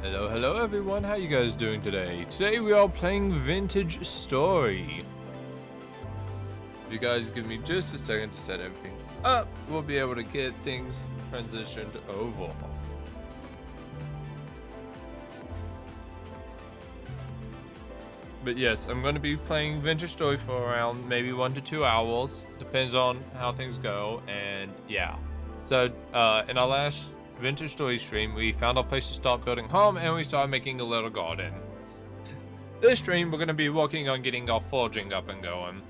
Hello everyone, how you guys doing today? Today we are playing Vintage Story. If you guys give me just a second to set everything up, we'll be able to get things transitioned over. But yes, I'm going to be playing Vintage Story for around maybe 1 to 2 hours. Depends on how things go, and yeah. So, in our last Vintage Story stream, we found a place to start building home, and we started making a little garden. This stream, we're going to be working on getting our forging up and going.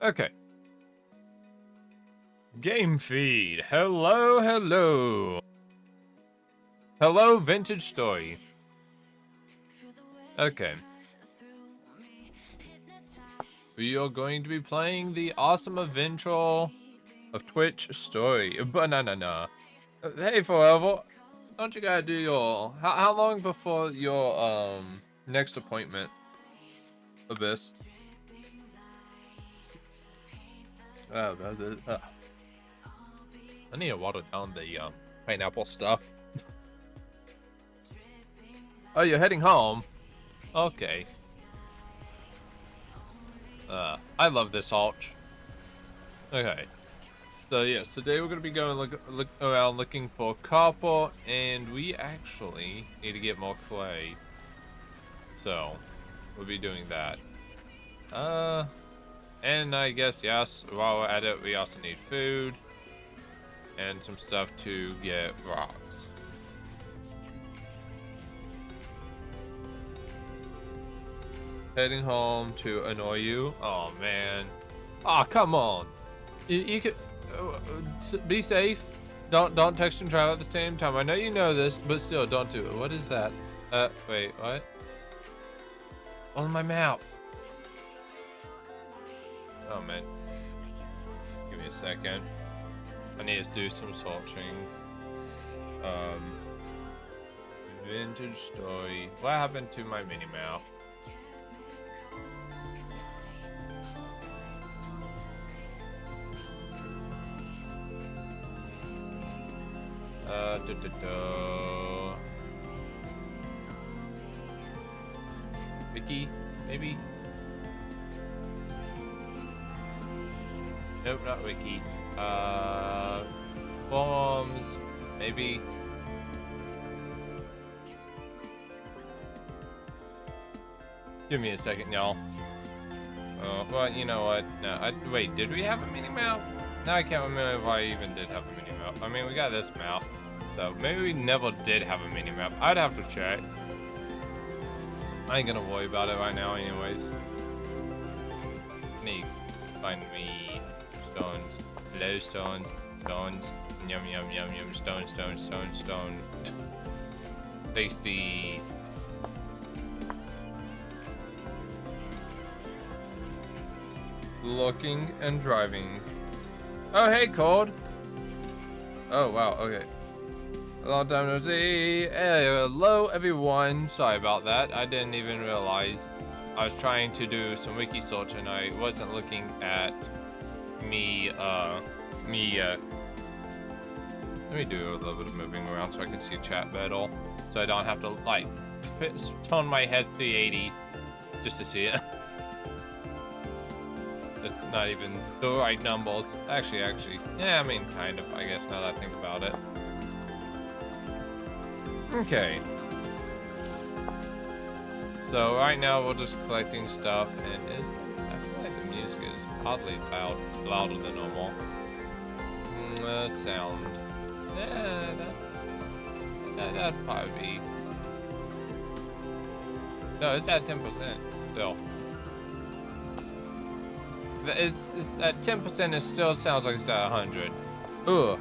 Okay. Game feed. Hello. Hello, Vintage Story. Okay. We are going to be playing the awesome adventure of Twitch Story. Banana. Hey, Forever. Don't you gotta do your... How long before your, next appointment, Abyss? I need to water down the, pineapple stuff. Oh, you're heading home? Okay. I love this arch. Okay. So yes, today we're gonna be going look around looking for copper, and we actually need to get more clay. So we'll be doing that. And I guess yes, while we're at it, we also need food and some stuff to get rocks. Heading home to annoy you? Oh man. Oh come on. You could be safe. Don't text and drive at the same time. I know you know this, but still, don't do it. What is that? Wait, what? On my map. Oh man. Give me a second. I need to do some searching. Vintage Story. What happened to my mini map? Wiki, maybe? Nope, not Wiki. Forums, maybe? Give me a second, y'all. Oh, well, you know what? No, wait, did we have a mini map? Now I can't remember if I even did have a mini map. I mean, we got this map. So maybe we never did have a mini map. I'd have to check. I ain't gonna worry about it right now anyways. Need to find me stones, glowstones, stones, yum yum yum yum, stone. Tasty. Looking and driving. Oh hey, Cord. Oh wow, okay. Long time no see. Hello everyone. Sorry about that. I didn't even realize I was trying to do some wiki search and I wasn't looking at me. Let me do a little bit of moving around so I can see chat better, so I don't have to like turn my head 380 just to see it. It's not even the right numbers. Actually, yeah. I mean, kind of. I guess now that I think about it. Okay. So right now we're just collecting stuff, and I feel like the music is oddly louder than normal. Sound. Yeah, that'd probably be. No, it's at 10% still. It's at 10%. It still sounds like it's at 100. Ugh.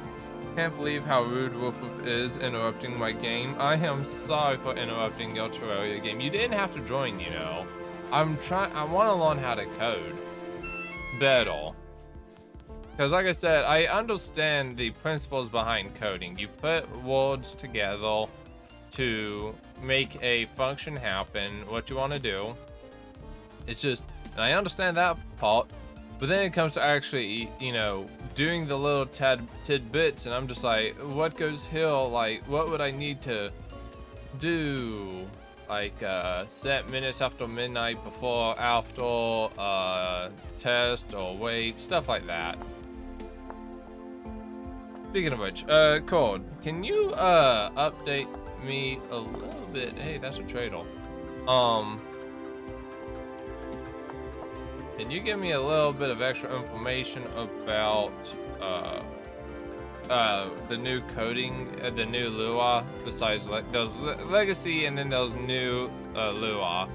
Can't believe how rude Wolfwolf is interrupting my game. I am sorry for interrupting your Terraria game. You didn't have to join, you know. I want to learn how to code. better. Because like I said, I understand the principles behind coding. You put words together to make a function happen, what you want to do. It's just, and I understand that part, but then it comes to actually, you know, doing the little tidbits, and I'm just like, what goes here? Like, what would I need to do? Like, set minutes after midnight, before, after, test, or wait, stuff like that. Speaking of which, Cord, can you, update me a little bit? Hey, that's a trade-off. Can you give me a little bit of extra information about the new coding, the new Lua, besides those legacy and then those new Lua?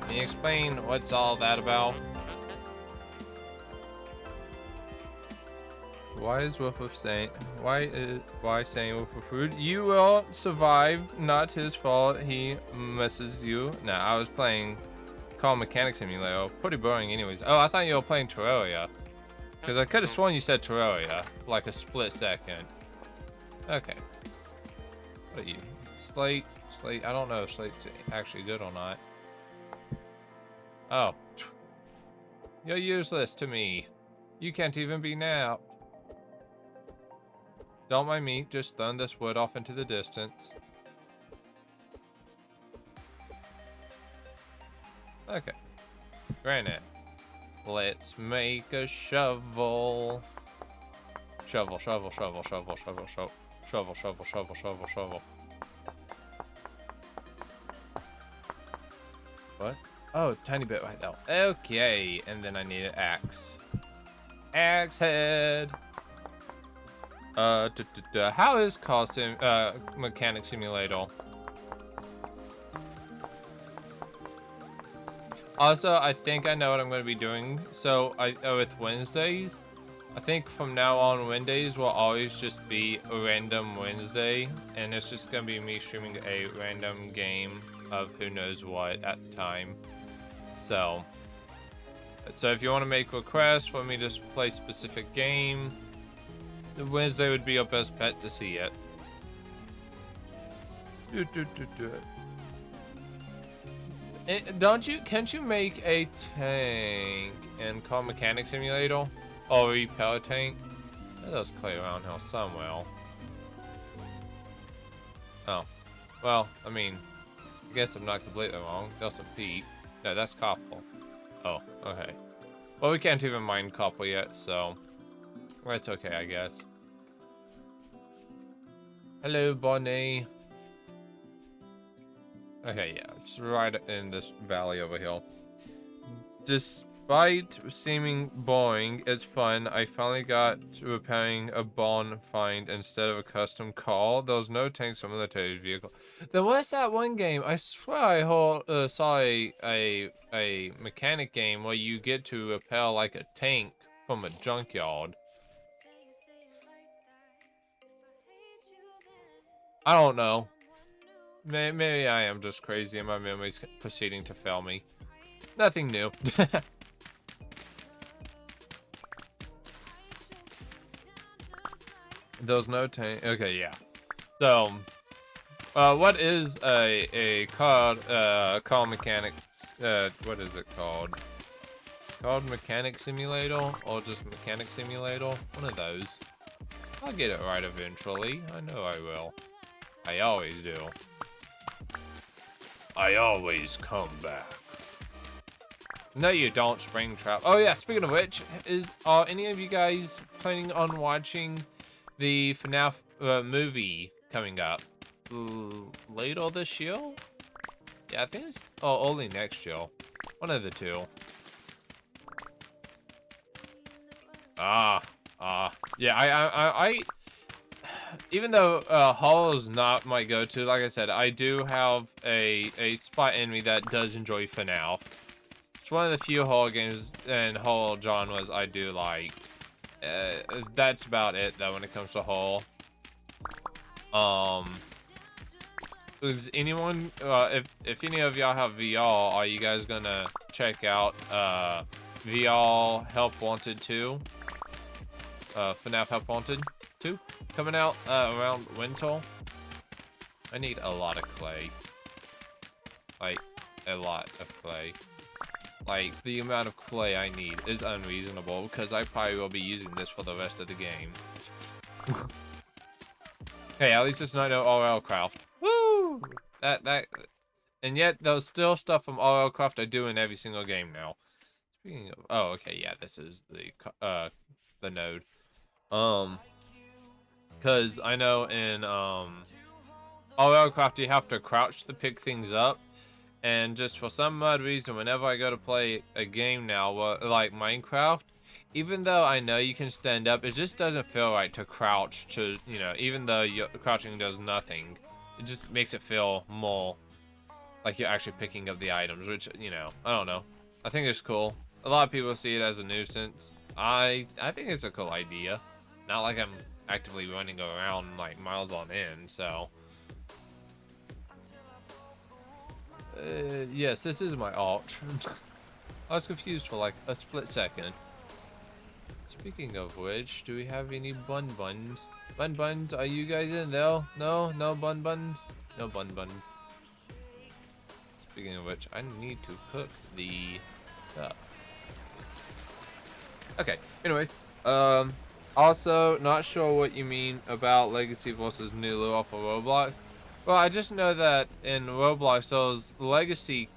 Can you explain what's all that about? Why is Woof saying? Why saying Woof food? You will survive. Not his fault. He misses you. Nah, I was playing Car Mechanic Simulator. Pretty boring, anyways. Oh, I thought you were playing Terraria, because I could have sworn you said Terraria for like a split second. Okay. What are you? Slate? Slate? I don't know if Slate's actually good or not. Oh. You're useless to me. You can't even be napped. Don't mind me, just throwing this wood off into the distance. Okay. Granite. Let's make a shovel. Shovel, shovel, shovel, shovel, shovel, shovel. Shovel, shovel, shovel, shovel, shovel. What? Oh, tiny bit right though. Okay, and then I need an axe. Axe head. How is Mechanic Simulator? Also, I think I know what I'm going to be doing. So, with Wednesdays, I think from now on, Wednesdays will always just be a random Wednesday, and it's just going to be me streaming a random game of who knows what at the time. So if you want to make requests for me to play a specific game, Wednesday would be your best bet to see it. Can't you make a tank in Car Mechanic Simulator? Or repair a tank? There's clay around here somewhere. Oh. Well, I mean, I guess I'm not completely wrong. There's some peat. No, that's copper. Oh, okay. Well, we can't even mine copper yet, so that's okay, I guess. Hello, Bonnie. Okay, yeah, it's right in this valley over here. Despite seeming boring, it's fun. I finally got to repairing a barn find instead of a custom car. There was no tanks or military vehicle. There was that one game. I swear I saw a mechanic game where you get to repair like a tank from a junkyard. I don't know. Maybe I am just crazy and my memory's proceeding to fail me. Nothing new. There's no tank. Okay, yeah. So, what is a car mechanic? What is it called? Called Mechanic Simulator or just Mechanic Simulator? One of those. I'll get it right eventually. I know I will. I always do. I always come back. No, you don't, Springtrap. Oh yeah, speaking of which, are any of you guys planning on watching the FNAF movie coming up later this year? Yeah, I think it's only next year. One of the two. Yeah, I even though Hollow is not my go-to, like I said, I do have a spot in me that does enjoy FNAF. It's one of the few horror games and horror genres I do like. That's about it though when it comes to horror. Is anyone, if any of y'all have VR, are you guys gonna check out VR Help Wanted 2. FNAF Help Wanted 2 coming out around winter. I need a lot of clay. Like, a lot of clay. Like, the amount of clay I need is unreasonable because I probably will be using this for the rest of the game. Hey, at least it's not no RL Craft. Woo! And yet, there's still stuff from RL Craft I do in every single game now. Speaking of, oh, okay, yeah, this is the node. Cause I know in RL Craft you have to crouch to pick things up, and just for some odd reason, whenever I go to play a game now, like Minecraft, even though I know you can stand up, it just doesn't feel right to crouch to, you know, even though crouching does nothing, it just makes it feel more like you're actually picking up the items, which, you know, I don't know. I think it's cool. A lot of people see it as a nuisance. I think it's a cool idea. Not like I'm actively running around like miles on end, so. Yes, this is my alt. I was confused for like a split second. Speaking of which, do we have any bun buns? Bun buns, are you guys in? No, no bun buns, no bun buns. Speaking of which, I need to cook the stuff. Okay, anyway, also not sure what you mean about Legacy versus New Lure for Roblox. Well, I just know that in Roblox, there's Legacy,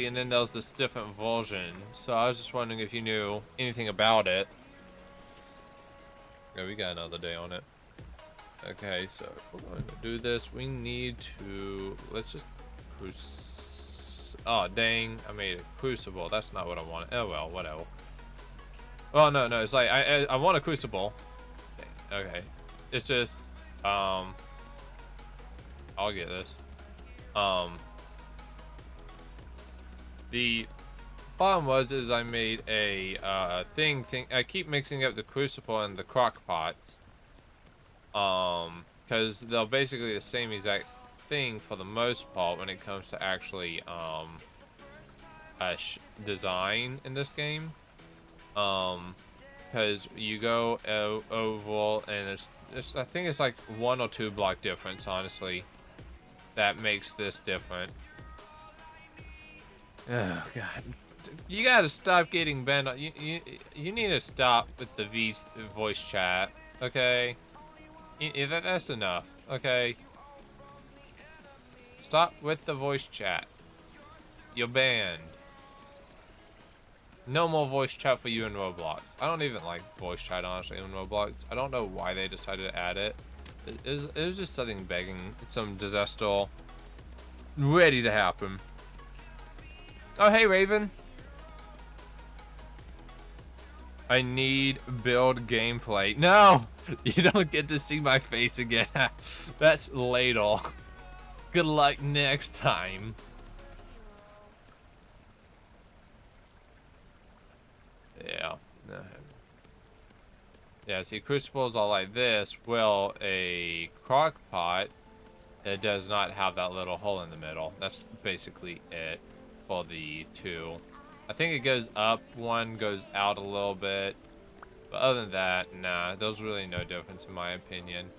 and then there's this different version. So I was just wondering if you knew anything about it. Yeah, we got another day on it. Okay, so if we're going to do this, we need to, let's just oh, dang, I made a crucible. That's not what I wanted. Oh, well, whatever. Well, no, it's like, I want a crucible. Okay. It's just, I'll get this. The problem is I made a thing, I keep mixing up the crucible and the crock pots. Because they're basically the same exact thing for the most part when it comes to actually, design in this game. Because you go overall, and it's I think it's like 1 or 2 block difference, honestly, that makes this different. Oh god, you gotta stop getting bent on. You need to stop with the voice chat, okay? That's enough, okay? Stop with the voice chat. You're banned. No more voice chat for you in Roblox. I don't even like voice chat, honestly, in Roblox. I don't know why they decided to add it. It was just something begging, some disaster ready to happen. Oh, hey, Raven. I need build gameplay. No! You don't get to see my face again. That's later. Good luck next time. Yeah. Yeah, see, crucibles are like this. Well, a crock pot, it does not have that little hole in the middle. That's basically it for the 2. I think it goes up, 1 goes out a little bit. But other than that, nah, there's really no difference in my opinion.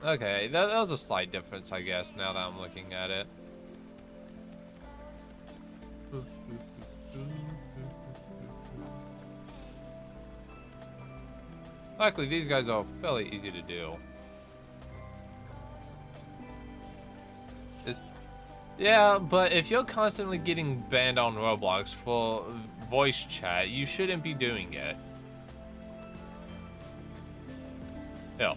Okay, that was a slight difference, I guess, now that I'm looking at it. Luckily, these guys are fairly easy to do. Yeah, but if you're constantly getting banned on Roblox for voice chat, you shouldn't be doing it. Yeah.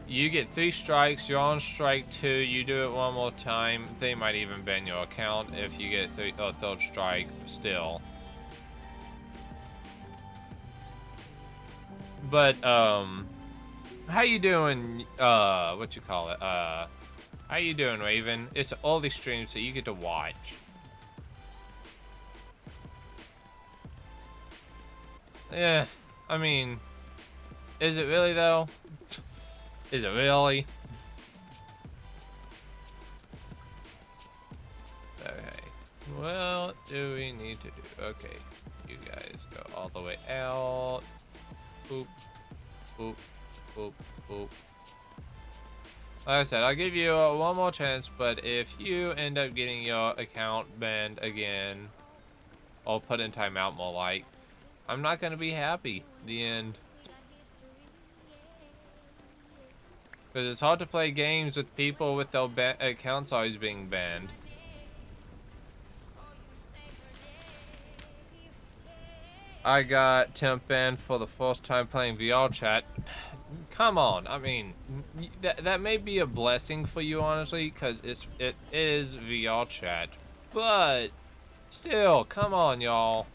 You get 3 strikes, you're on strike 2, you do it 1 more time, they might even ban your account if you get 3rd strike still. But, how you doing, what you call it, how you doing, Raven? It's all these streams that you get to watch. Yeah, I mean, is it really though? Is it really? Okay. What do we need to do? Okay, you guys go all the way out. Boop, boop, boop, boop. Like I said, I'll give you one more chance, but if you end up getting your account banned again, or put in timeout more like, I'm not gonna be happy. The end. Because it's hard to play games with people with their accounts always being banned. I got temp banned for the first time playing VR chat. Come on, I mean, that may be a blessing for you, honestly, because it is VR chat, but still, come on, y'all.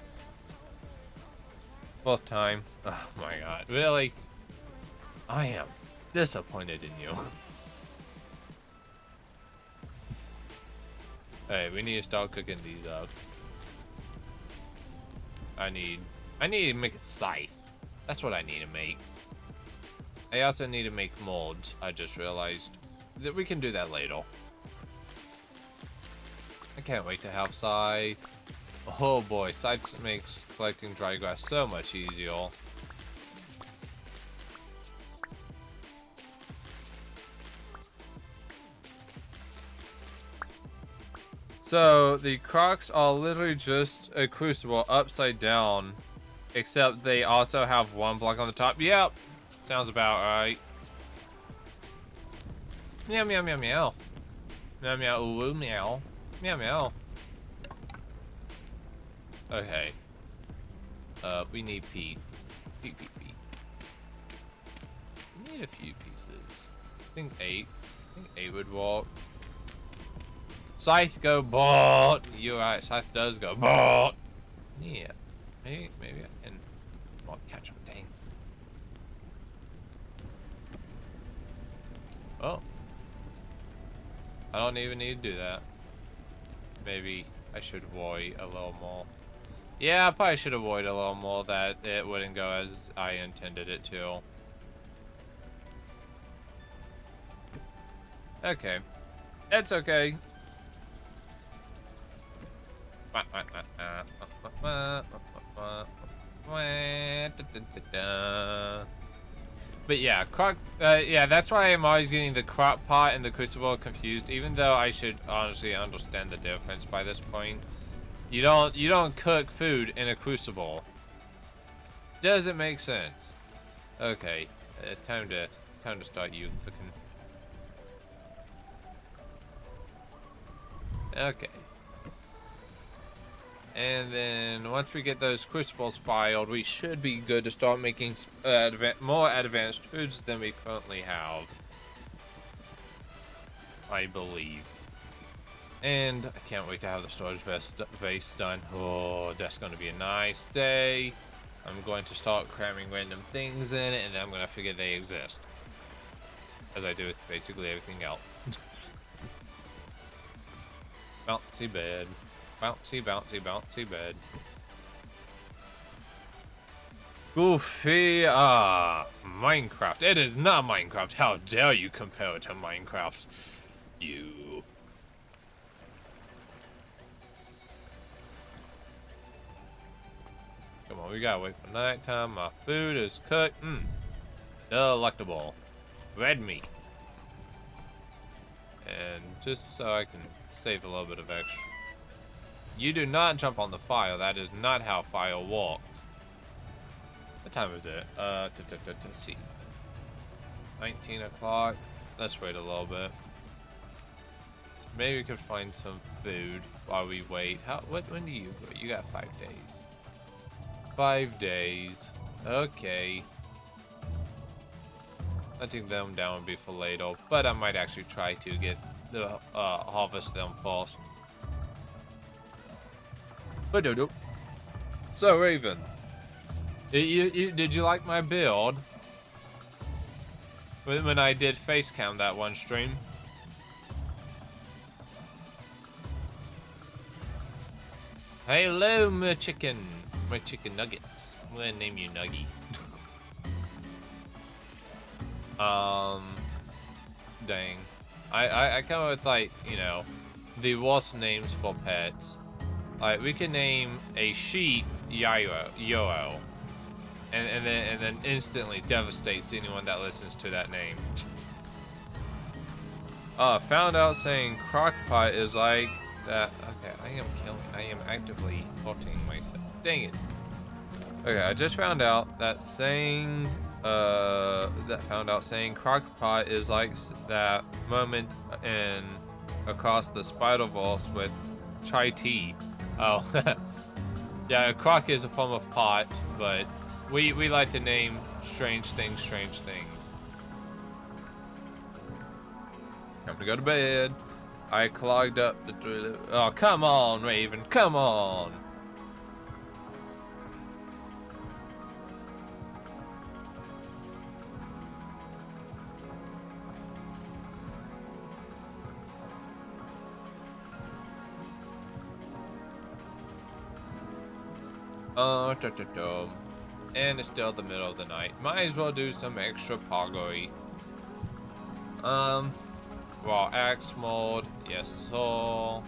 Fourth time. Oh my god, really? I am disappointed in you. Hey, we need to start cooking these up. I need to make a scythe. That's what I need to make. I also need to make molds. I just realized that we can do that later. I can't wait to have scythe. Oh boy, scythe makes collecting dry grass so much easier. So the Crocs are literally just a crucible upside down, except they also have one block on the top. Yep, sounds about right. Meow meow meow meow. Meow meow ooh meow. Meow meow. Okay. We need Pete. Pete. We need a few pieces. I think 8. I think 8 would work. Scythe go bot. You're right. Scythe does go bot. Yeah. Maybe I can catch him. Dang. Oh. I don't even need to do that. Maybe I should avoid a little more. Yeah, I probably should avoid a little more that it wouldn't go as I intended it to. Okay. It's okay. But yeah, yeah, that's why I'm always getting the crock pot and the crucible confused, even though I should honestly understand the difference by this point. You don't cook food in a crucible. Doesn't make sense. Okay, time to start you cooking. Okay. And then once we get those crucibles filed, we should be good to start making more advanced foods than we currently have. I believe. And I can't wait to have the storage vase done. Oh, that's going to be a nice day. I'm going to start cramming random things in it, and then I'm going to figure they exist. As I do with basically everything else. Bouncy bed. Bouncy, bouncy, bouncy bed. Goofy, Minecraft. It is not Minecraft. How dare you compare it to Minecraft? You. Come on, we gotta wait for nighttime. My food is cooked. Delectable. Red meat. And just so I can save a little bit of extra. You do not jump on the fire. That is not how fire works. What time is it? Let's see. 19 o'clock. Let's wait a little bit. Maybe we could find some food while we wait. When do you wait? You got 5 days. 5 days. Okay. Hunting them down would be for later, but I might actually try to get the harvest them first. But no. So Raven, did you like my build when I did face cam that one stream? Hello, my chicken nuggets. I'm gonna name you Nuggy. Dang. I come up with, like, you know, the worst names for pets. Like we can name a sheep Yo-O, and then instantly devastates anyone that listens to that name. Found out saying crockpot is like that. Okay, I am actively hurting myself. Dang it. Okay, I just found out that saying crockpot is like that moment in Across the Spider-Verse with chai tea. Oh, yeah, crock is a form of pot, but we like to name strange things. Time to go to bed. I clogged up the toilet. Oh, come on, Raven, come on. And it's still the middle of the night. Might as well do some extra Pogoy. Well, axe mode, yes, so.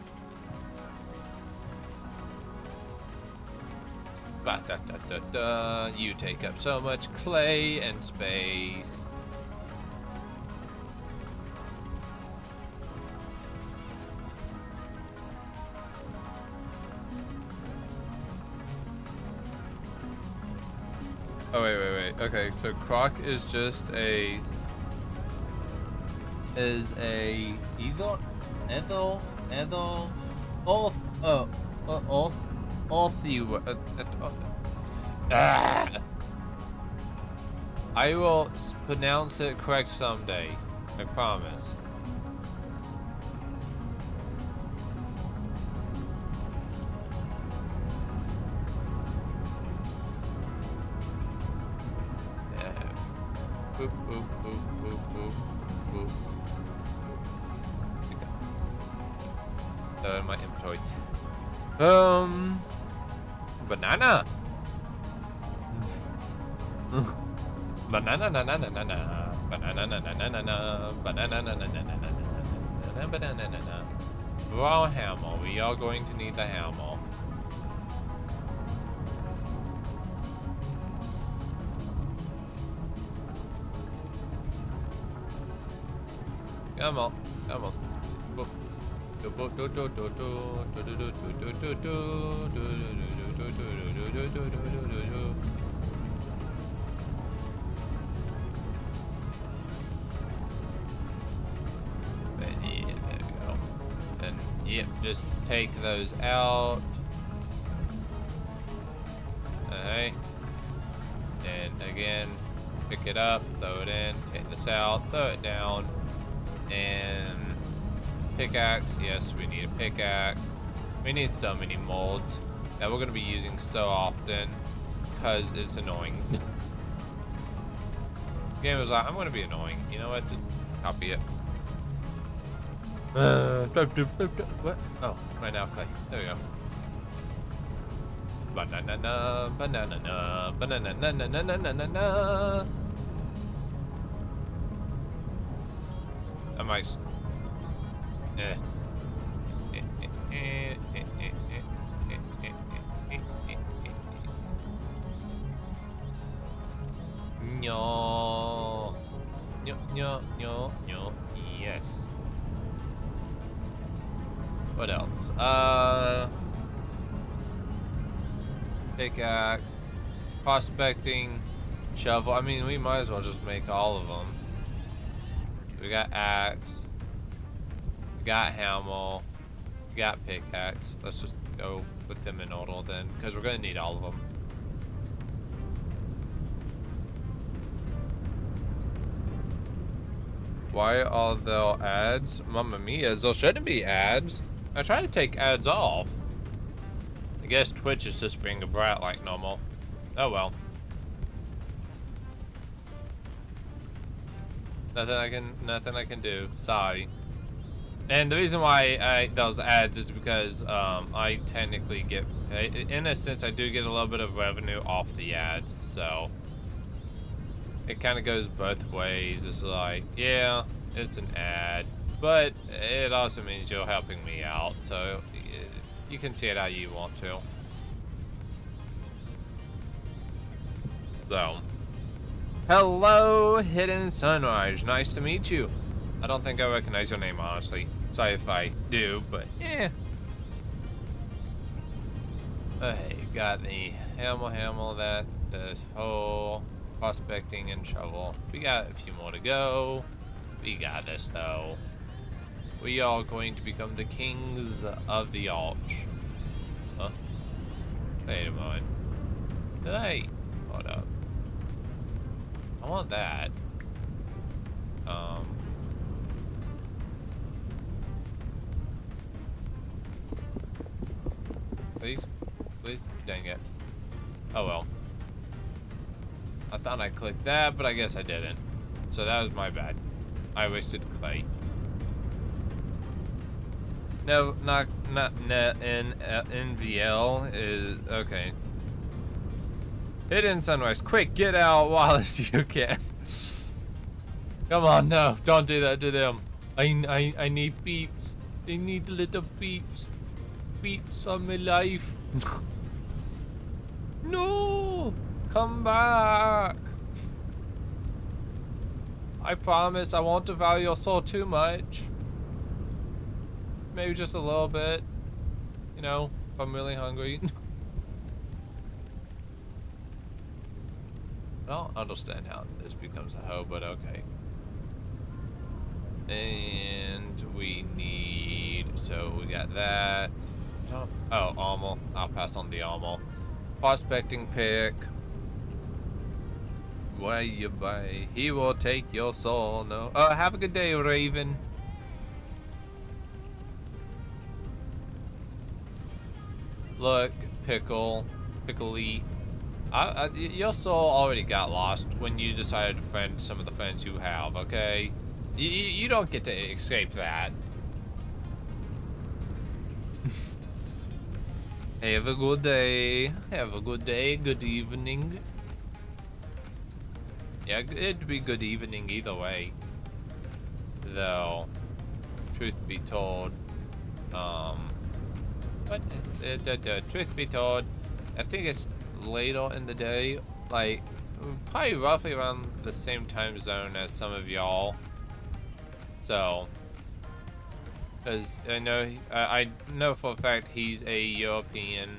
You take up so much clay and space. Oh, wait. Okay, so croc is just a... I will pronounce it correct someday. I promise. Boop, boop, boop, boop, boop, boop. In my inventory. Banana. Banana. Raw hammer. We are going to need the hammer. Come on. Boop. There we go. And yep, just take those out. Okay. And again, pick it up, throw it in, take this out, throw it down, and pickaxe. Yes, we need a pickaxe. We need so many molds that we're going to be using so often because it's annoying. Game was like, I'm going to be annoying. You know what? Just copy it. What? Oh, right now, clay. There we go. Banana. I might. No. Yes. What else? Pickaxe, prospecting, shovel. I mean, we might as well just make all of them. We got axe, we got hammer, we got pickaxe. Let's just go with them in order then, because we're gonna need all of them. Why are there ads? Mamma mia, there shouldn't be ads. I try to take ads off. I guess Twitch is just being a brat like normal. Oh well. Nothing I can do. Sorry. And the reason why those ads is because I technically get, in a sense, I do get a little bit of revenue off the ads, so it kind of goes both ways. It's like, yeah, it's an ad, but it also means you're helping me out. So You can see it how you want to. So, hello, Hidden Sunrise. Nice to meet you. I don't think I recognize your name, honestly. Sorry if I do, but Hey, got the Hamel, that, this whole prospecting and shovel. We got a few more to go. We got this, though. We are going to become the kings of the arch. Huh? Wait a moment. Did I? Hold up. I want that. Please? Please? Dang it. Oh well. I thought I clicked that, but I guess I didn't. So that was my bad. I wasted clay. No, not NVL is okay. Hidden Sunrise, quick, get out while you can. Come on, no, don't do that to them. I need beeps. They need little beeps. Beeps on my life. No, come back. I promise I won't devour your soul too much. Maybe just a little bit. You know, if I'm really hungry. I don't understand how this becomes a hoe, but okay. And we need, so we got that. Oh, armor. I'll pass on the armor. Prospecting pick. Why you buy? He will take your soul. No. Have a good day, Raven. Look, Pickly. Your soul already got lost when you decided to friend some of the friends you have, okay? You don't get to escape that. Have a good day. Have a good day. Good evening. Yeah, it'd be good evening either way. Though, truth be told, truth be told, I think it's later in the day, like probably roughly around the same time zone as some of y'all. So, because I know for a fact he's a European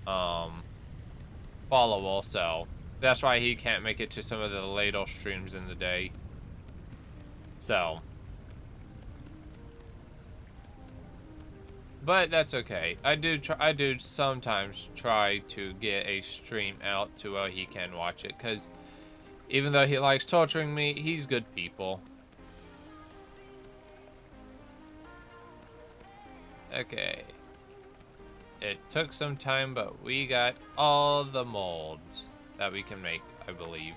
follower, so that's why he can't make it to some of the later streams in the day. So, but that's okay. I do sometimes try to get a stream out to where he can watch it, because even though he likes torturing me, he's good people. Okay. It took some time, but we got all the molds that we can make, I believe.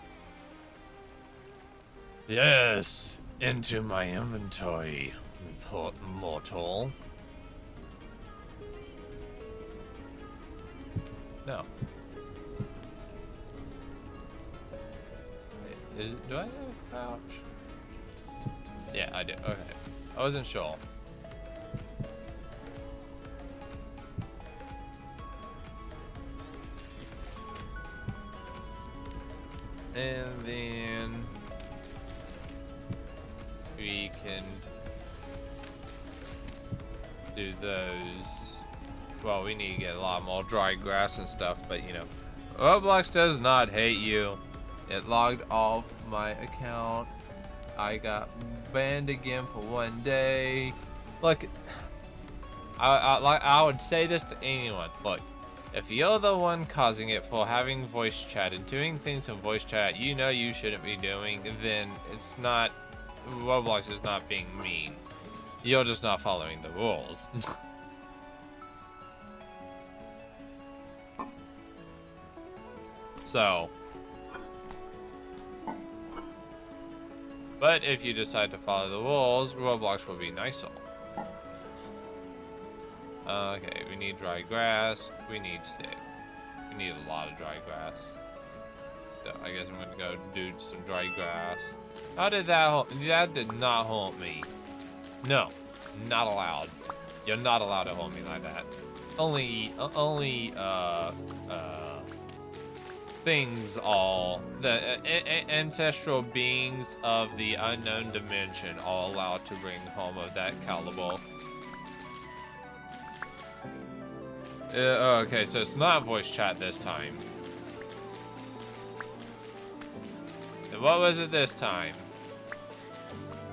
Yes, into my inventory, mortal. No. Do I have a pouch? Yeah, I do. Okay. I wasn't sure. And then we can do those. Well, we need to get a lot more dry grass and stuff, but you know, Roblox does not hate you. It logged off my account. I got banned again for 1 day. Look, I would say this to anyone. Look, if you're the one causing it for having voice chat and doing things in voice chat you know you shouldn't be doing, then it's not, Roblox is not being mean. You're just not following the rules. So, but if you decide to follow the rules, Roblox will be nicer. Okay, we need dry grass. We need stick. We need a lot of dry grass. So I guess I'm gonna go do some dry grass. How did that did not haunt me. No, not allowed. You're not allowed to hold me like that. Only things all the ancestral beings of the unknown dimension are allowed to bring home of that caliber. Okay, so it's not voice chat this time. And what was it this time?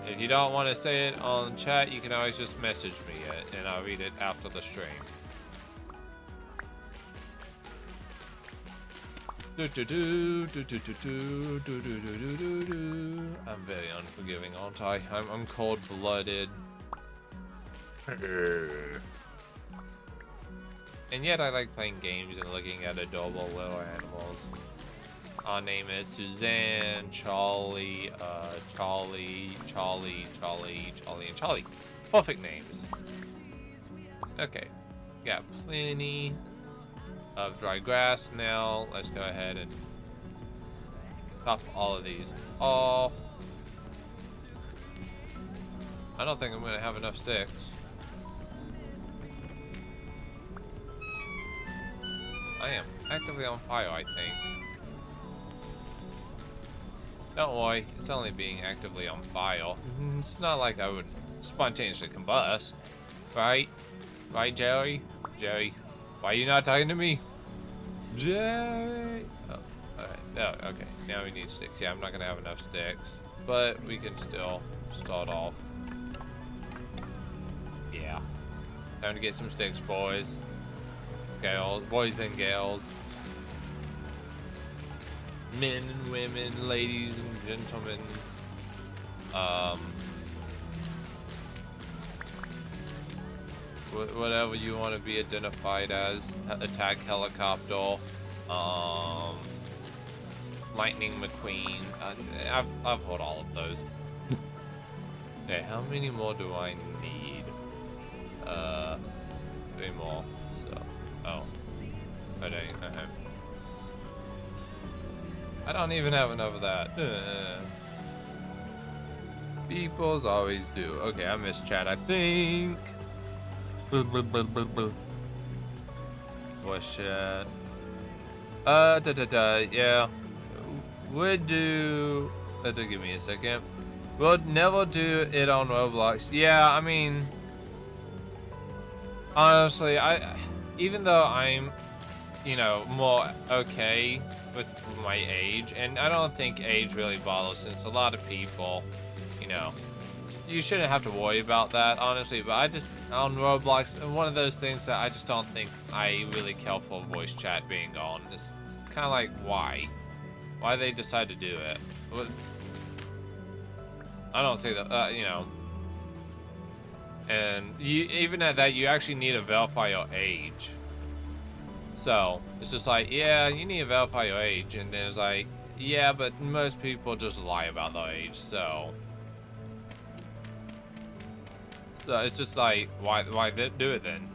If you don't want to say it on chat, you can always just message me it, and I'll read it after the stream. I'm very unforgiving, aren't I? I'm cold-blooded. And yet I like playing games and looking at adorable little animals. I'll name it Suzanne, Charlie, Charlie, and Charlie. Perfect names. Okay, got plenty of dry grass now. Let's go ahead and chop all of these off. I don't think I'm gonna have enough sticks. I am actively on fire, I think. Don't worry, it's only being actively on fire. It's not like I would spontaneously combust, right? Right, Jerry? Jerry, why are you not talking to me? Jerry! Oh, alright. Oh, okay. Now we need sticks. Yeah, I'm not gonna have enough sticks, but we can still start off. Yeah. Time to get some sticks, boys. Girls, boys and girls. Men and women, ladies and gentlemen. Whatever you want to be identified as. Attack helicopter. Lightning McQueen. I've heard all of those. Okay, how many more do I need? 3 more. So, oh. I don't even have enough of that. Peoples always do. Okay, I missed chat, I think. Voice chat. Yeah. Would do. Give me a second. We'll never do it on Roblox. Yeah, I mean, honestly, even though I'm, you know, more okay with my age, and I don't think age really bothers, since a lot of people, you know, you shouldn't have to worry about that, honestly, but I just, on Roblox, one of those things that I just don't think I really care for voice chat being on. It's kind of like, why they decide to do it? I don't see that, you know, and you, even at that, you actually need to verify your age. So it's just like, yeah, you need to verify your age, and then it's like, yeah, but most people just lie about their age, so it's just like, why do it then?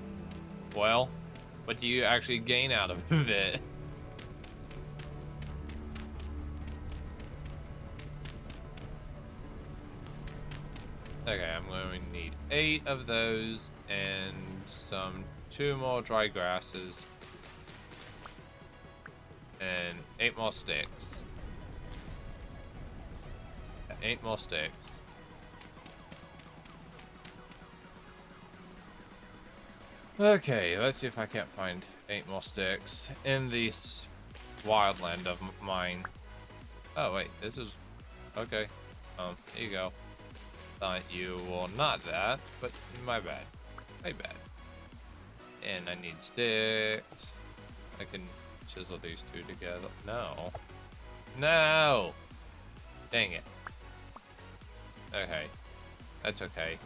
Well, what do you actually gain out of it? Okay, I'm going to need 8 of those and some 2 more dry grasses. And 8 more sticks. 8 more sticks. Okay, let's see if I can't find 8 more sticks in this wildland of mine. Oh wait, this is okay. Here you go. Thought you were not that, but my bad. My bad. And I need sticks. I can chisel these 2 together. No. No! Dang it. Okay. That's okay.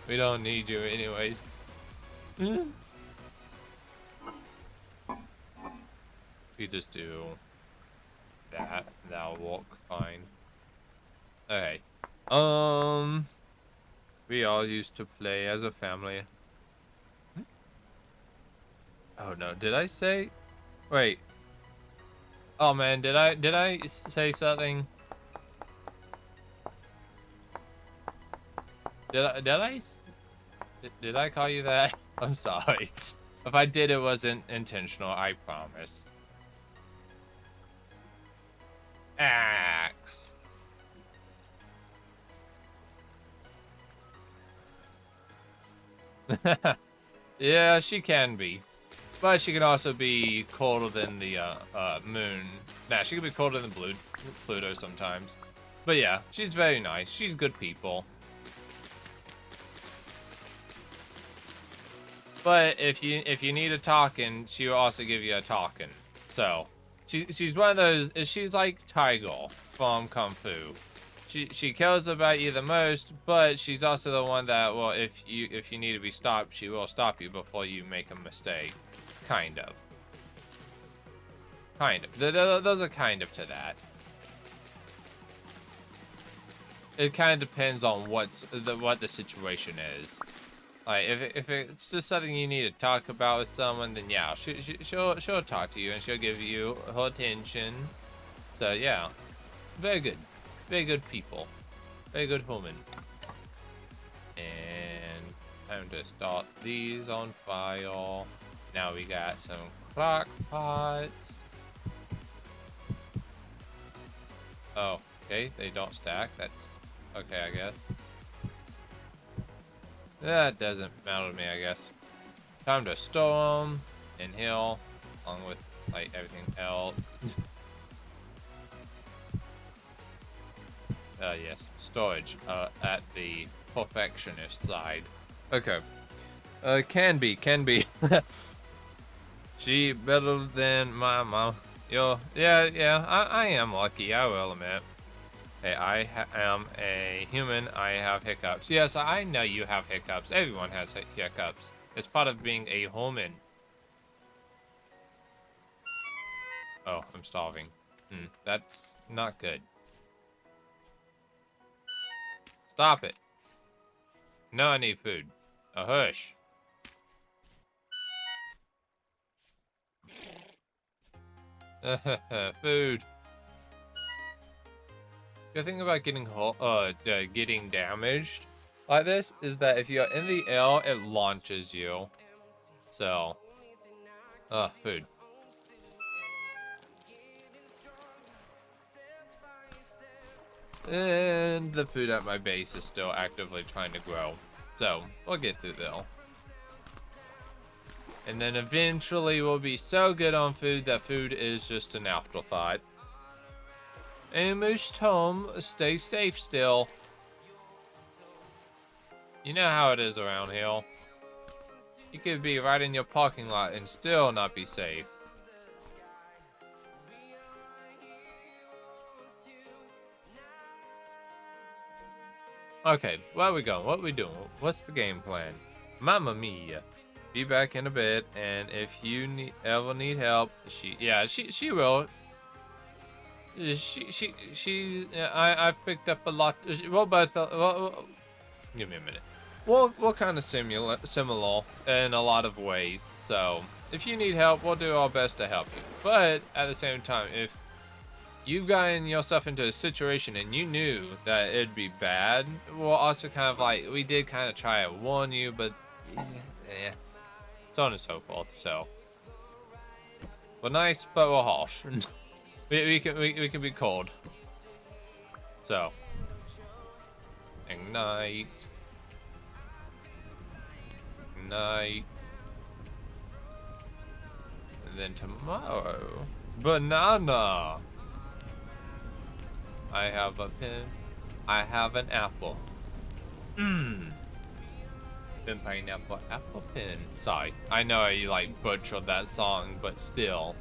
We don't need you anyways. We just do that. That'll work fine. Okay. We all used to play as a family. Oh no, did I say? Wait. Oh man, did I say something? Did I Did I call you that? I'm sorry. If I did, it wasn't intentional, I promise. Axe. Yeah, she can be. But she can also be colder than the moon. Nah, she can be colder than Pluto sometimes. But yeah, she's very nice. She's good people. But if you need a talking, she will also give you a talking. So she's one of those. She's like Tiger from Kung Fu. She cares about you the most, but she's also the one that, well, if you need to be stopped, she will stop you before you make a mistake. Kind of. Kind of. There's a kind of to that. It kind of depends on what the situation is. Like if it's just something you need to talk about with someone, then yeah, she'll talk to you and she'll give you her attention. So yeah, very good people, very good woman. And time to start these on fire. Now we got some crock pots. Oh, okay, they don't stack. That's okay, I guess. That doesn't matter to me, I guess. Time to store them and heal, along with like everything else. Yes, storage at the perfectionist side. Okay. Can be. She better than my mom. Yeah, I am lucky, I will admit. Hey, I am a human. I have hiccups. Yes, I know you have hiccups. Everyone has hiccups. It's part of being a human. Oh, I'm starving. That's not good. Stop it. No, I need food. A hush. Food. The thing about getting damaged like this is that if you're in the air, it launches you. So, food. And the food at my base is still actively trying to grow. So, we'll get through though. And then eventually we'll be so good on food that food is just an afterthought. Almost home, stay safe still. You know how it is around here. You could be right in your parking lot and still not be safe. Okay, where are we going? What are we doing? What's the game plan? Mamma mia. Be back in a bit, and if you ever need help, she will. I've picked up a lot. Well, both. Give me a minute. We're kind of similar in a lot of ways. So if you need help, we'll do our best to help you. But at the same time, if you've gotten yourself into a situation and you knew that it'd be bad, we'll also kind of like, we did kind of try to warn you, but yeah, so on and so forth. So we're nice, but we're harsh. we can be cold. So ignite. And then tomorrow, banana. I have a pin. I have an apple. Pin, pineapple, apple pin. Sorry, I know I like butchered that song, but still.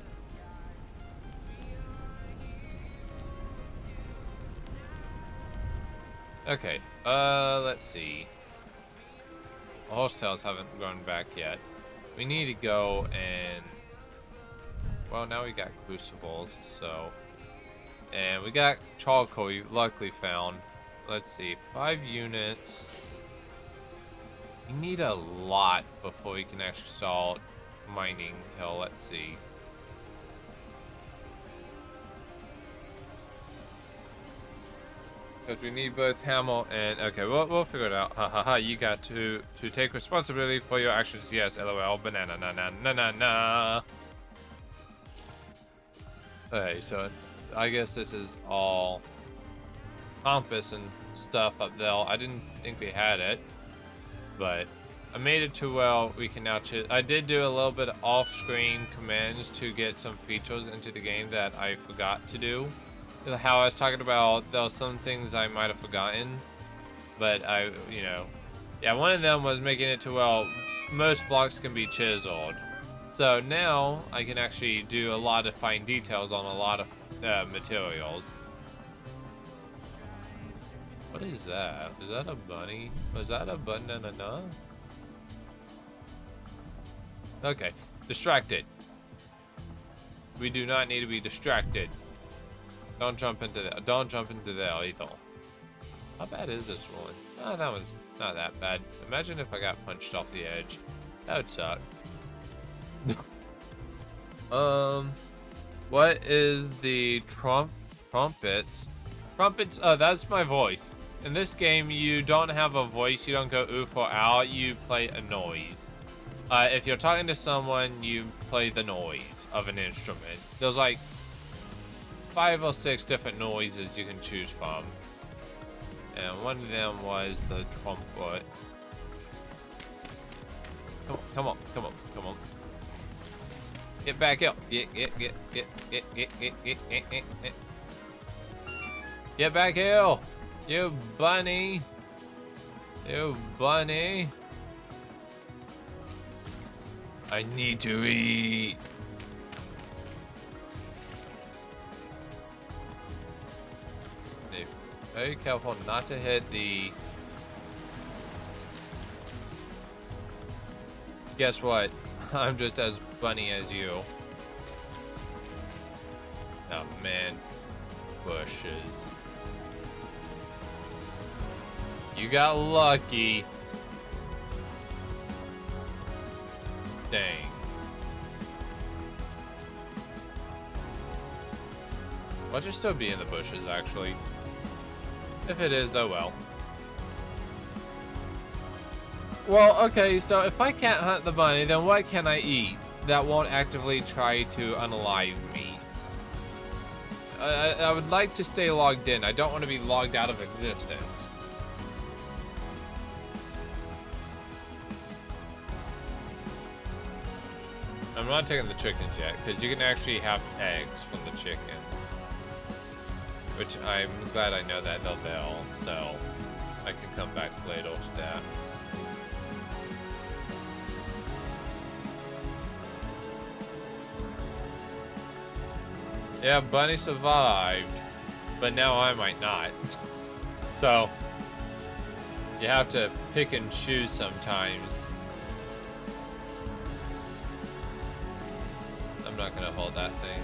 Okay, let's see. The horsetails haven't grown back yet. We need to go and... Well, now we got crucibles, so... And we got charcoal we luckily found. Let's see, 5 units. We need a lot before we can actually start mining hill. Let's see. Because we need both Hamel and okay, we'll figure it out. Ha ha ha! You got to take responsibility for your actions. Yes, LOL. Banana na na na na na. Okay, so I guess this is all compass and stuff up there. I didn't think we had it, but I made it to where we can now choose. I did do a little bit of off-screen commands to get some features into the game that I forgot to do. How I was talking about, there were some things I might have forgotten, but yeah, one of them was making it to where most blocks can be chiseled. So now I can actually do a lot of fine details on a lot of materials. What is that? Is that a bunny? Was that a banana? Okay, distracted. We do not need to be distracted. Don't jump into that. Don't jump into there either. How bad is this one? Oh, that one's not that bad. Imagine if I got punched off the edge. That would suck. What is the trumpets? Trumpets. Oh, that's my voice. In this game, you don't have a voice. You don't go oof or out. You play a noise. If you're talking to someone, you play the noise of an instrument. There's like 5 or 6 different noises you can choose from. And one of them was the trumpet. Come on. Get back up. Get. Get back here. You bunny. I need to eat. Very careful not to hit the... Guess what? I'm just as bunny as you. Oh man. Bushes. You got lucky. Dang. Watch it still be in the bushes, actually. If it is, oh well. Well, okay, so if I can't hunt the bunny, then what can I eat that won't actively try to unalive me? I would like to stay logged in. I don't want to be logged out of existence. I'm not taking the chickens yet, because you can actually have eggs from the chicken. Which I'm glad I know that they'll, so I can come back later to that. Yeah, Bunny survived, but now I might not. So, you have to pick and choose sometimes. I'm not gonna hold that thing.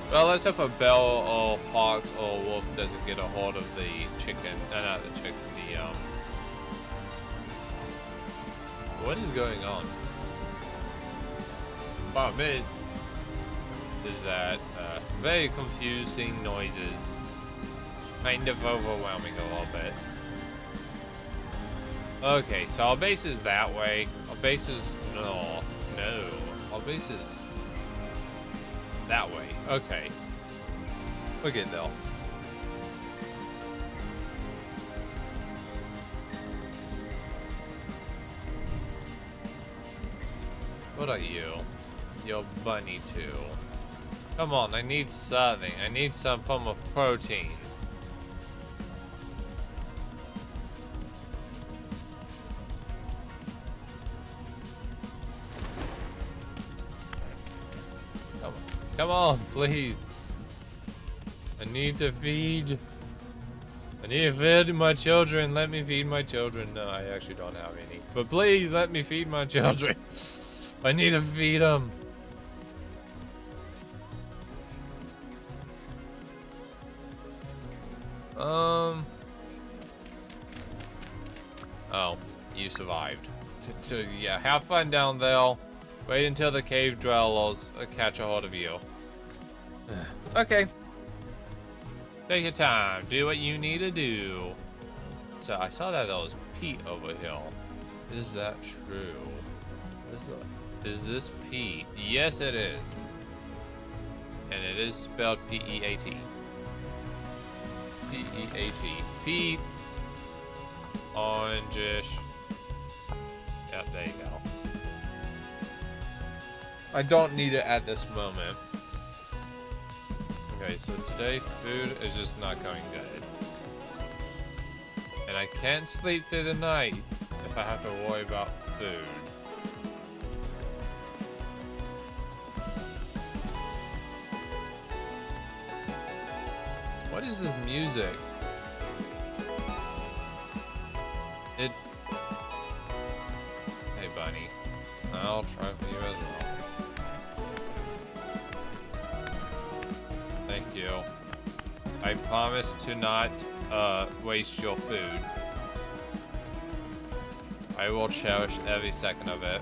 Well, let's hope a bell or fox or wolf doesn't get a hold of the chicken. Not the chicken, what is going on? Problem is that very confusing noises. Kind of overwhelming a little bit. Okay, so our base is that way. Our base is... No. Our base is... that way. Okay. We'll get there. What are you? You're bunny too. Come on, I need something. I need some form of protein. Come on, please. I need to feed. I need to feed my children. Let me feed my children. No, I actually don't have any. But please let me feed my children. I need to feed them. Oh, you survived. So yeah, have fun down there. Wait until the cave dwellers catch a hold of you. Okay. Take your time. Do what you need to do. So I saw that there was Pete over here. Is that true? Is this Pete? Yes, it is. And it is spelled P-E-A-T. P-E-A-T. Pete. Orangish. Yep, there you go. I don't need it at this moment. Okay, so today food is just not going good. And I can't sleep through the night if I have to worry about food. What is this music? It's... Hey, bunny. I'll try for you as well. Thank you. I promise to not waste your food. I will cherish every second of it.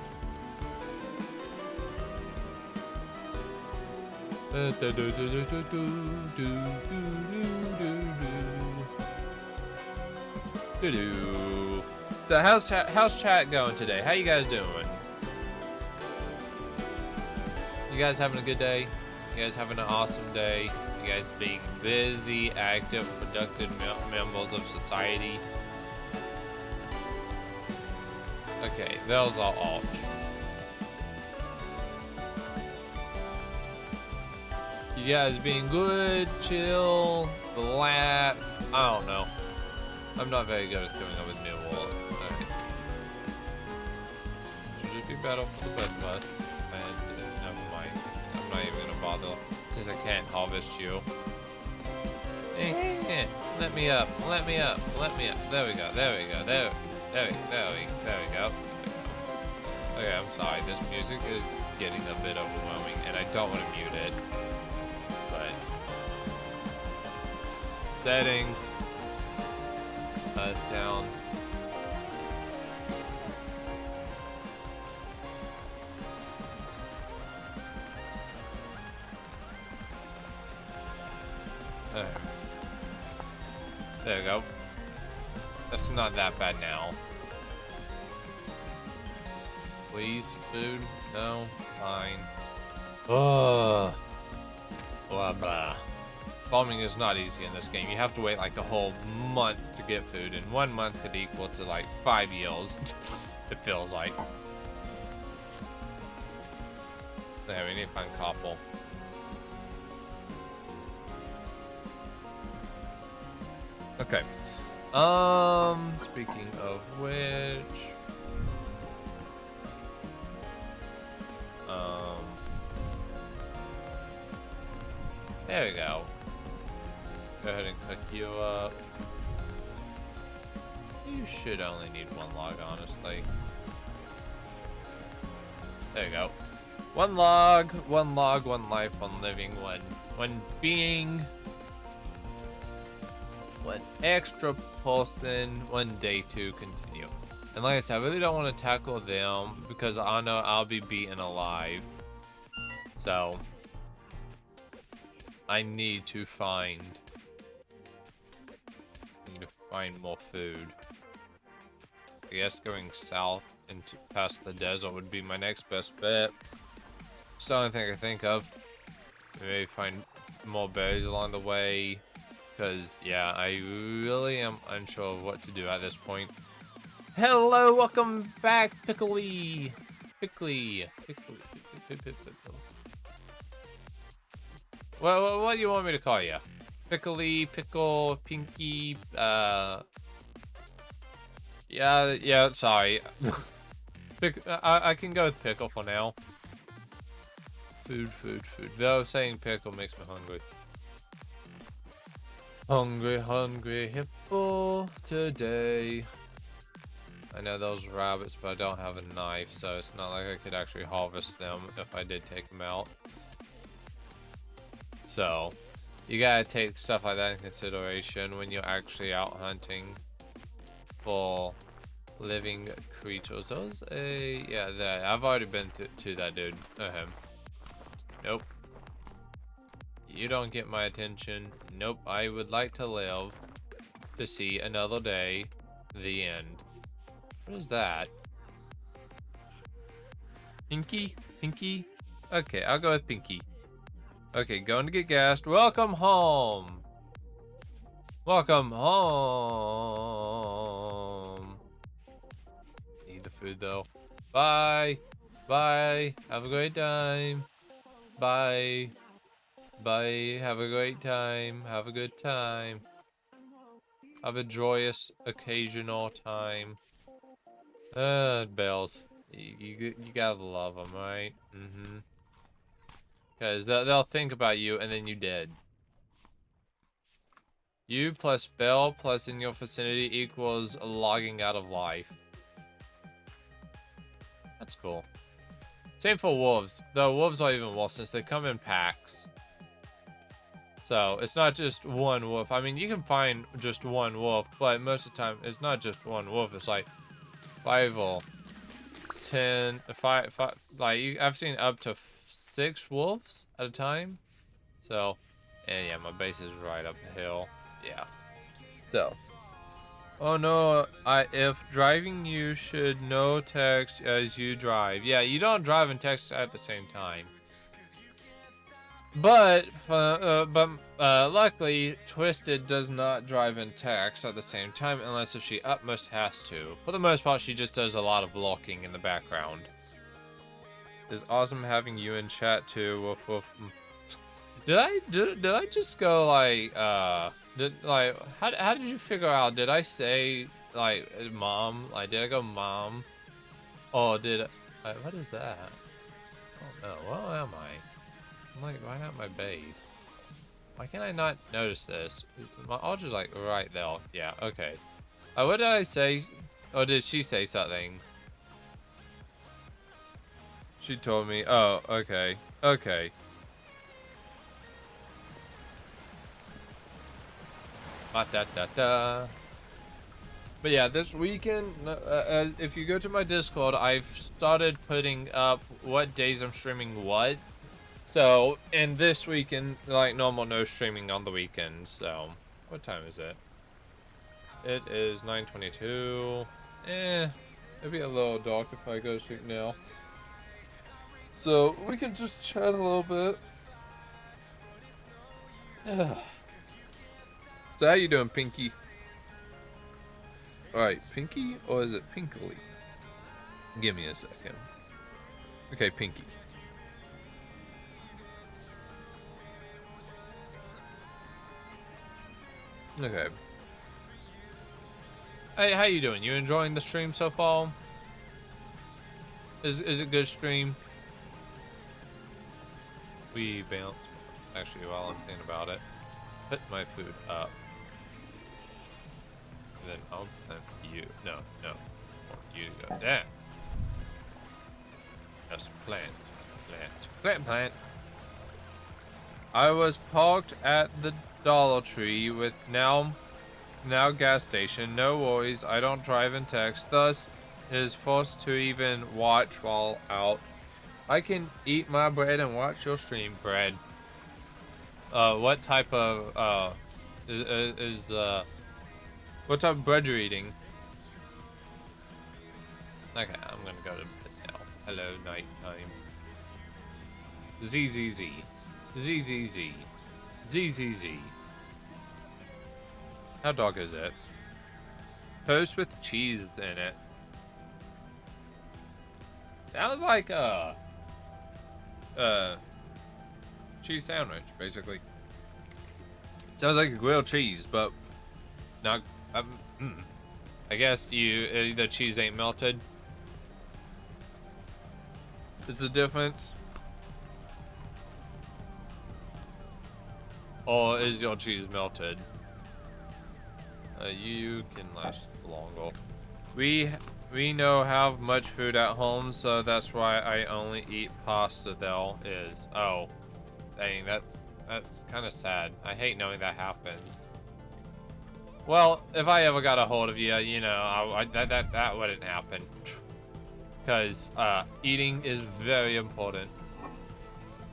So how's chat going today? How you guys doing? You guys having a good day? You guys having an awesome day? You guys being busy, active, productive members of society? Okay, that was all alt. You guys being good, chill, relaxed? I don't know. I'm not very good at coming up with new words. Alright. Should it be better for the best of us? And never mind. I'm not even gonna bother since I can't harvest you. Let me up. Let me up. Let me up. There we go. There we go. There we go. Okay, I'm sorry. This music is getting a bit overwhelming, and I don't want to mute it. But settings, sound. There we go. That's not that bad now. Please, food? No? Fine. Ugh. Blah blah. Farming is not easy in this game. You have to wait like a whole month to get food, and 1 month could equal to like 5 years. It feels like. Yeah, we need to find copper. Okay. Speaking of which, there we go. Go ahead and cook you up. You should only need 1 log, honestly. There you go. 1 log, 1 log, 1 life, 1 living, 1 being. 1 extra person, 1 day to continue. And like I said, I really don't want to tackle them because I know I'll be beaten alive. So I need to find more food. I guess going south and past the desert would be my next best bet. It's the only thing I can think of. Maybe find more berries along the way. Because, yeah, I really am unsure of what to do at this point. Hello, welcome back, Pickly. Pickly. Well, what do you want me to call you? Pickly, Pickle, Pinky, yeah, sorry. I can go with Pickle for now. Food. Though saying Pickle makes me hungry. Hungry hippo today. I know those rabbits, but I don't have a knife, so it's not like I could actually harvest them if I did take them out. So, you gotta take stuff like that in consideration when you're actually out hunting for living creatures. Those yeah, that I've already been to that dude. Nope. You don't get my attention. Nope. I would like to live to see another day. The end. What is that? Pinky? Pinky? Okay, I'll go with Pinky. Okay, going to get gassed. Welcome home. Welcome home. Need the food though. Bye. Bye. Have a great time. Bye. Bye. Have a great time. Have a good time. Have a joyous occasional time. Bells. You gotta love them, right? Mm-hmm. Because they'll think about you and then you dead. You plus Bell plus in your vicinity equals logging out of life. That's cool. Same for wolves. The wolves are even worse since they come in packs. So it's not just one wolf. I mean, you can find just one wolf, but most of the time it's not just one wolf. It's like 5 or 10, 5. Like I've seen up to 6 wolves at a time. So, and yeah, my base is right up the hill. Yeah. So. Oh no, if driving you should no text as you drive. Yeah, you don't drive and text at the same time. But luckily, Twisted does not drive and text at the same time unless if she utmost has to. For the most part, she just does a lot of blocking in the background. It's awesome having you in chat too. Woof woof. Did I just go like how did you figure out? Did I say like mom? Like did I go mom? Oh, did what is that? Oh no, where am I? I'm like right at my base. Why can't I not notice this? My altar's like right there. Yeah, okay. What did I say? Or did she say something? She told me. Oh, okay. Okay. Ba-da-da-da. But yeah, this weekend, if you go to my Discord, I've started putting up what days I'm streaming what. So, and this weekend, like normal, no streaming on the weekends. So, what time is it? It is 9:22. It'd be a little dark if I go to sleep now. So, we can just chat a little bit. So, how you doing, Pinky? Alright, Pinky, or is it Pinkly? Give me a second. Okay, Pinky. Okay. Hey, how you doing? You enjoying the stream so far? Is it good stream? We bounce. Actually, while I'm thinking about it, put my food up. And then I'll plant you. No. I want you to go down. Just plant. Plant. I was parked at the Dollar Tree with now gas station. No worries, I don't drive and text, thus is forced to even watch while out. I can eat my bread and watch your stream. Bread. What type of what type of bread you're eating? Okay, I'm gonna go to bed now. Hello, nighttime. ZZZ. How dark is it? Toast with cheese in it. That was like a cheese sandwich, basically. Sounds like a grilled cheese, but not. I guess the cheese ain't melted. Is the difference? Or is your cheese melted? You can last longer. We know have much food at home, so that's why I only eat pasta. There is. Oh, dang, that's kind of sad. I hate knowing that happens. Well, if I ever got a hold of you, you know, that wouldn't happen. Because eating is very important.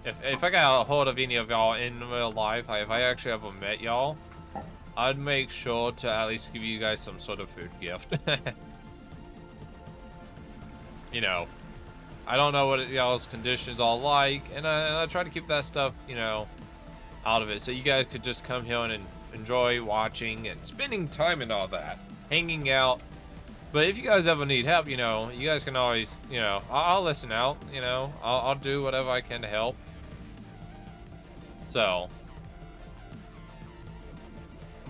If I got a hold of any of y'all in real life, like if I actually ever met y'all, I'd make sure to at least give you guys some sort of food gift. You know, I don't know what y'all's conditions are like, and I try to keep that stuff, you know, out of it, so you guys could just come here and enjoy watching and spending time and all that, hanging out. But if you guys ever need help, you know, you guys can always, you know, I'll listen out, you know, I'll do whatever I can to help. So,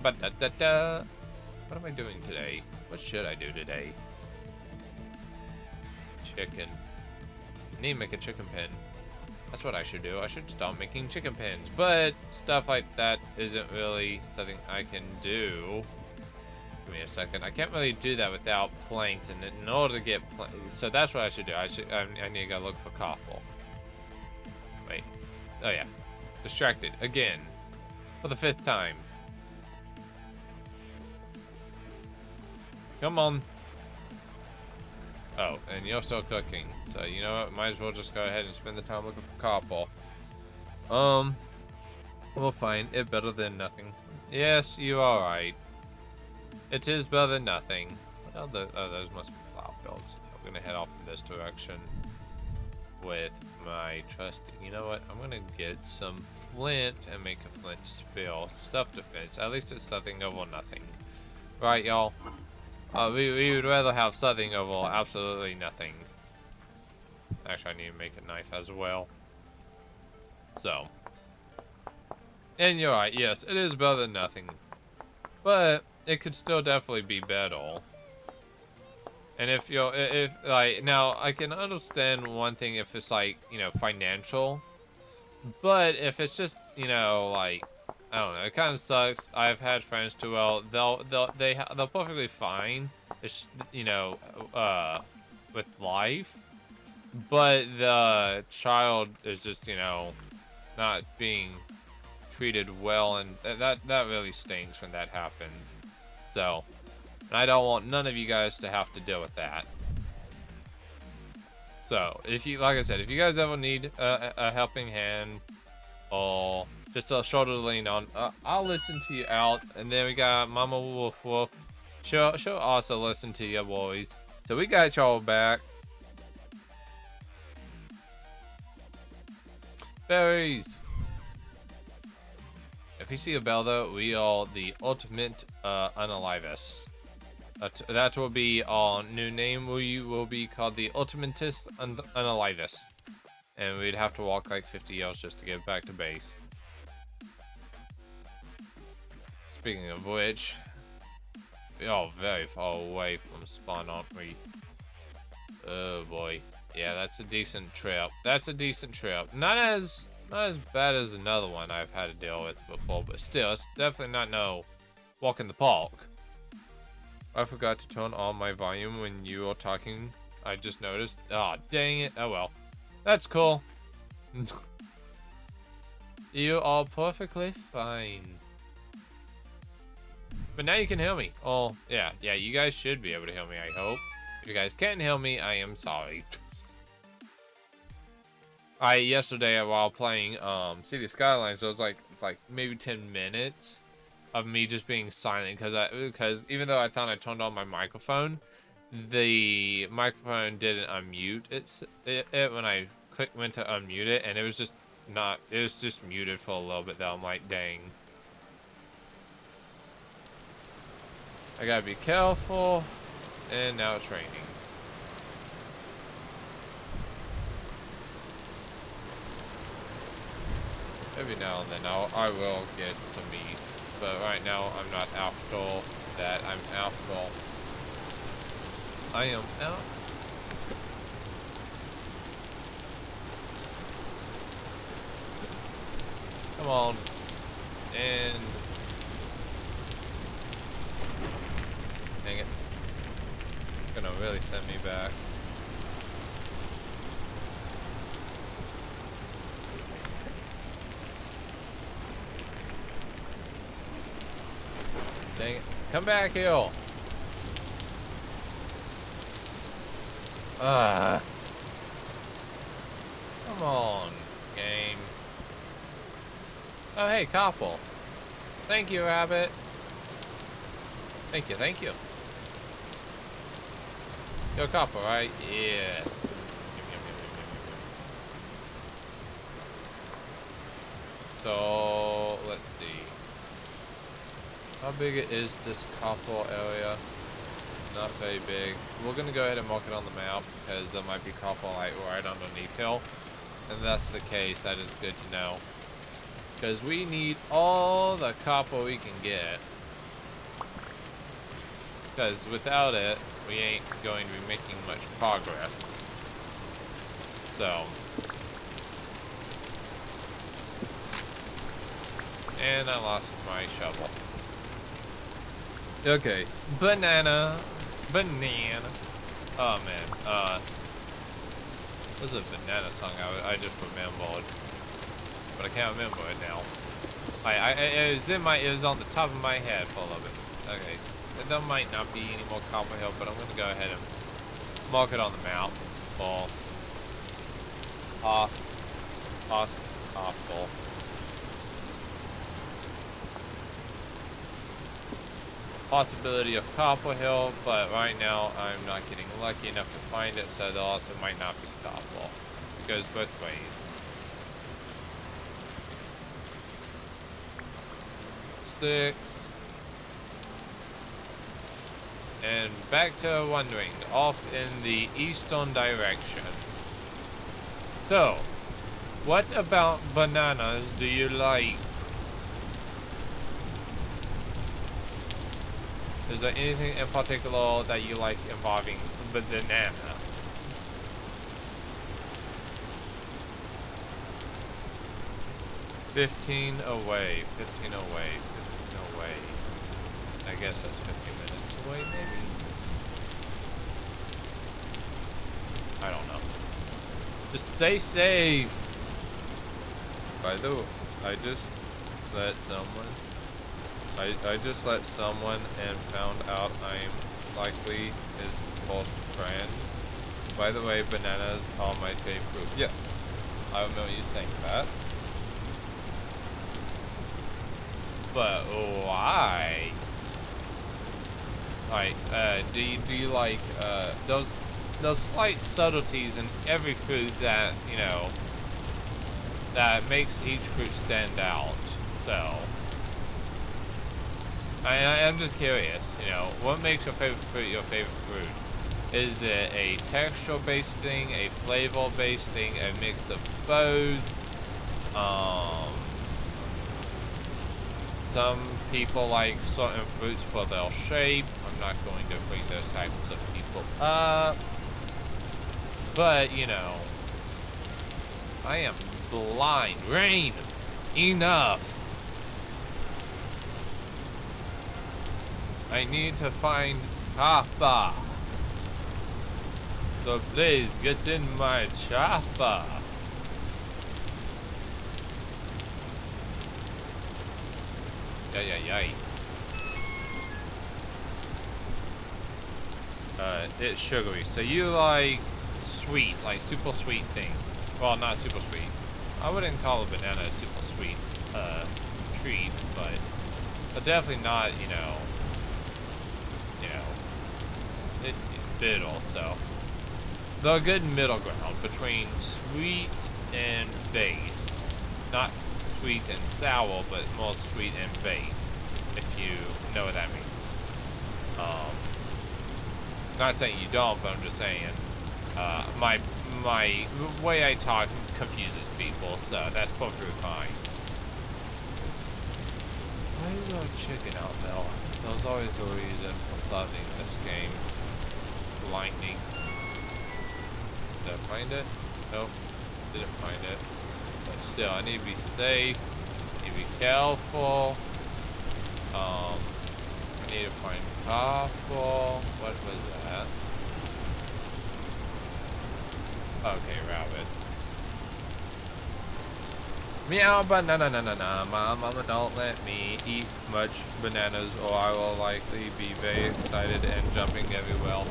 but what am I doing today? What should I do today? Chicken. I need to make a chicken pen. That's what I should do. I should start making chicken pens. But stuff like that isn't really something I can do. Give me a second. I can't really do that without planks, and in order to get planks, so that's what I should do. I need to go look for copper. Wait. Oh yeah. Distracted again for the 5th time. Come on. Oh, and you're still cooking, so you know what? Might as well just go ahead and spend the time looking for copper. We'll find it better than nothing. Yes, you are right. It is better than nothing. What other? Oh, those must be flower fields. I'm gonna head off in this direction with my trusty. You know what? I'm gonna get some flint and make a flint spill. Self-defense. At least it's something over nothing. Right, y'all? We would rather have something over absolutely nothing. Actually, I need to make a knife as well. So. And you're right, yes, it is better than nothing. But it could still definitely be better. And if like, now, I can understand one thing if it's like, you know, financial. But if it's just, you know, like, I don't know, it kind of sucks. I've had friends too. Well, they're perfectly fine. It's, you know, with life, but the child is just, you know, not being treated well, and that really stinks when that happens. So, and I don't want none of you guys to have to deal with that. So, if you, like I said, if you guys ever need a helping hand or just a shoulder to lean on, I'll listen to you out. And then we got Mama Wolf Wolf. She'll also listen to you boys. So we got y'all back. Berries. If you see a bell though, we are the ultimate unalivus. That will be our new name. We will be called the Ultimatist Unalivus. And we'd have to walk like 50 years just to get back to base. Speaking of which, we are very far away from spawn, aren't we? Oh boy. Yeah, that's a decent trip. That's a decent trip. Not as bad as another one I've had to deal with before, but still, it's definitely not no walk in the park. I forgot to turn on my volume when you were talking. I just noticed. Ah, oh, dang it. Oh well. That's cool. You are perfectly fine. But now you can hear me. Oh, yeah, you guys should be able to hear me, I hope. If you guys can't hear me, I am sorry. Yesterday while playing City Skylines, there was like maybe 10 minutes of me just being silent because even though I thought I turned on my microphone, the microphone didn't unmute it when I went to unmute it, and it was just muted for a little bit though. I'm like, dang. I gotta be careful, and now it's raining. Every now and then I will get some meat, but right now I'm not after that. I am out. Come on, and dang it, it's gonna really send me back. Dang it. Come back here. Ah. Come on, game. Oh, hey, Koppel. Thank you, Rabbit. Thank you, thank you. You're Koppel, right? Yes. So, let's see. How big is this Koppel area? Not very big. We're gonna go ahead and mark it on the map because there might be Koppel like right underneath hill. And if that's the case, that is good to know. Because we need all the copper we can get. Because without it, we ain't going to be making much progress. So. And I lost my shovel. Okay. Banana. Banana. Oh man. There's a banana song I just remembered. But I can't remember it now. It was on the top of my head for a little bit. Okay. There might not be any more copper hill, but I'm going to go ahead and mark it on the map for possible. Possibility of copper hill, but right now I'm not getting lucky enough to find it, so there also might not be copper. It goes both ways. Sticks. And back to wandering off in the eastern direction. So, what about bananas do you like? Is there anything in particular that you like involving the banana? Fifteen away. I guess that's 15 minutes away, maybe? I don't know. Just stay safe. By the way, I just let someone and found out I'm likely his close friend. By the way, bananas are my favorite fruit. Yes, I remember you saying that. But why? Alright, do you like, those slight subtleties in every fruit that, you know, that makes each fruit stand out, so. I'm just curious, you know, what makes your favorite fruit your favorite fruit? Is it a texture-based thing, a flavor-based thing, a mix of both? Some people like certain fruits for their shape. I'm not going to bring those types of people up. But, you know, I am blind. Rain! Enough! I need to find Papa. So please get in my chopper. Yay. It's sugary. So you like sweet, like super sweet things. Well, not super sweet. I wouldn't call a banana a super sweet treat, but definitely not, you know, it's bitter. So the good middle ground between sweet and base, not sweet and sour, but more sweet and base, if you know what that means. Not saying you don't, but I'm just saying, my way I talk confuses people, so that's perfectly fine. Why is there a chicken out there? There's always a reason for solving this game. Lightning. Did I find it? Nope. Didn't find it. But still, I need to be safe. Need to be careful. I need to find copper. What was that? Okay, rabbit. Meow banana na na na. My mama don't let me eat much bananas or I will likely be very excited and jumping everywhere.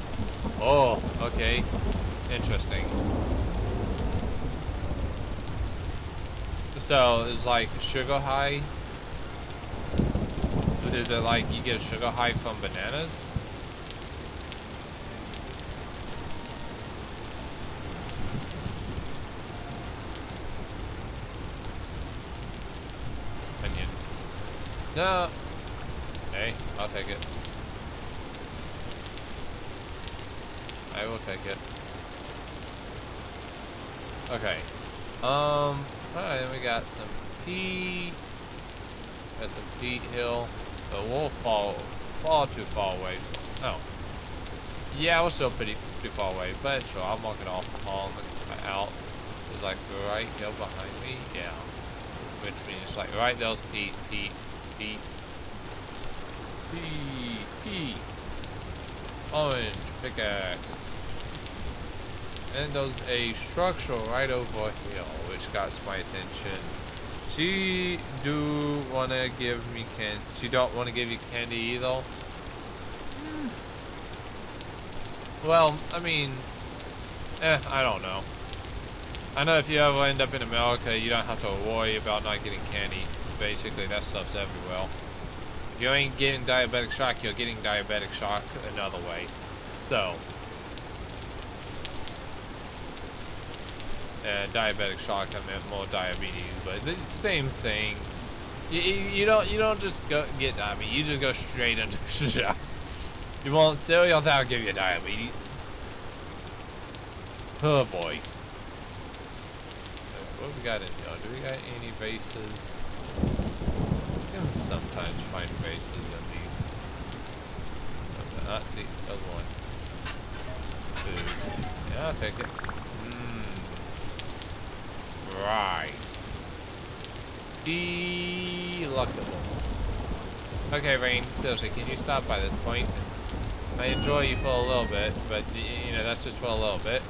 Oh, okay. Interesting. So it's like sugar high. Is it like you get a sugar high from bananas? Onions. No. Hey, I'll take it. I will take it. Okay. Alright, then we got some peat. Got some peat hill. But we'll fall too far away. Oh. Yeah, we're still pretty far away, but sure, I'll mark it off on the out. It's like right here behind me. Yeah. Which means like right there's peat. Orange pickaxe. And there's a structure right over here, which got my attention. She do wanna give me candy. She don't wanna give you candy either. Well, I mean, I don't know. I know if you ever end up in America, you don't have to worry about not getting candy. Basically, that stuff's everywhere. If you ain't getting diabetic shock, you're getting diabetic shock another way. So, diabetic shock, I meant more diabetes, but the same thing. You don't just go get diabetes. You just go straight into shock. You want cereal? That'll give you diabetes. Oh boy. What we got in here? Do we got any bases? You can sometimes find bases in these. Sometimes, see, there's one. Food. Yeah, I'll take it. Right. Delectable. Okay, Rain, seriously, can you stop by this point? I enjoy you for a little bit, but, you know, that's just for a little bit.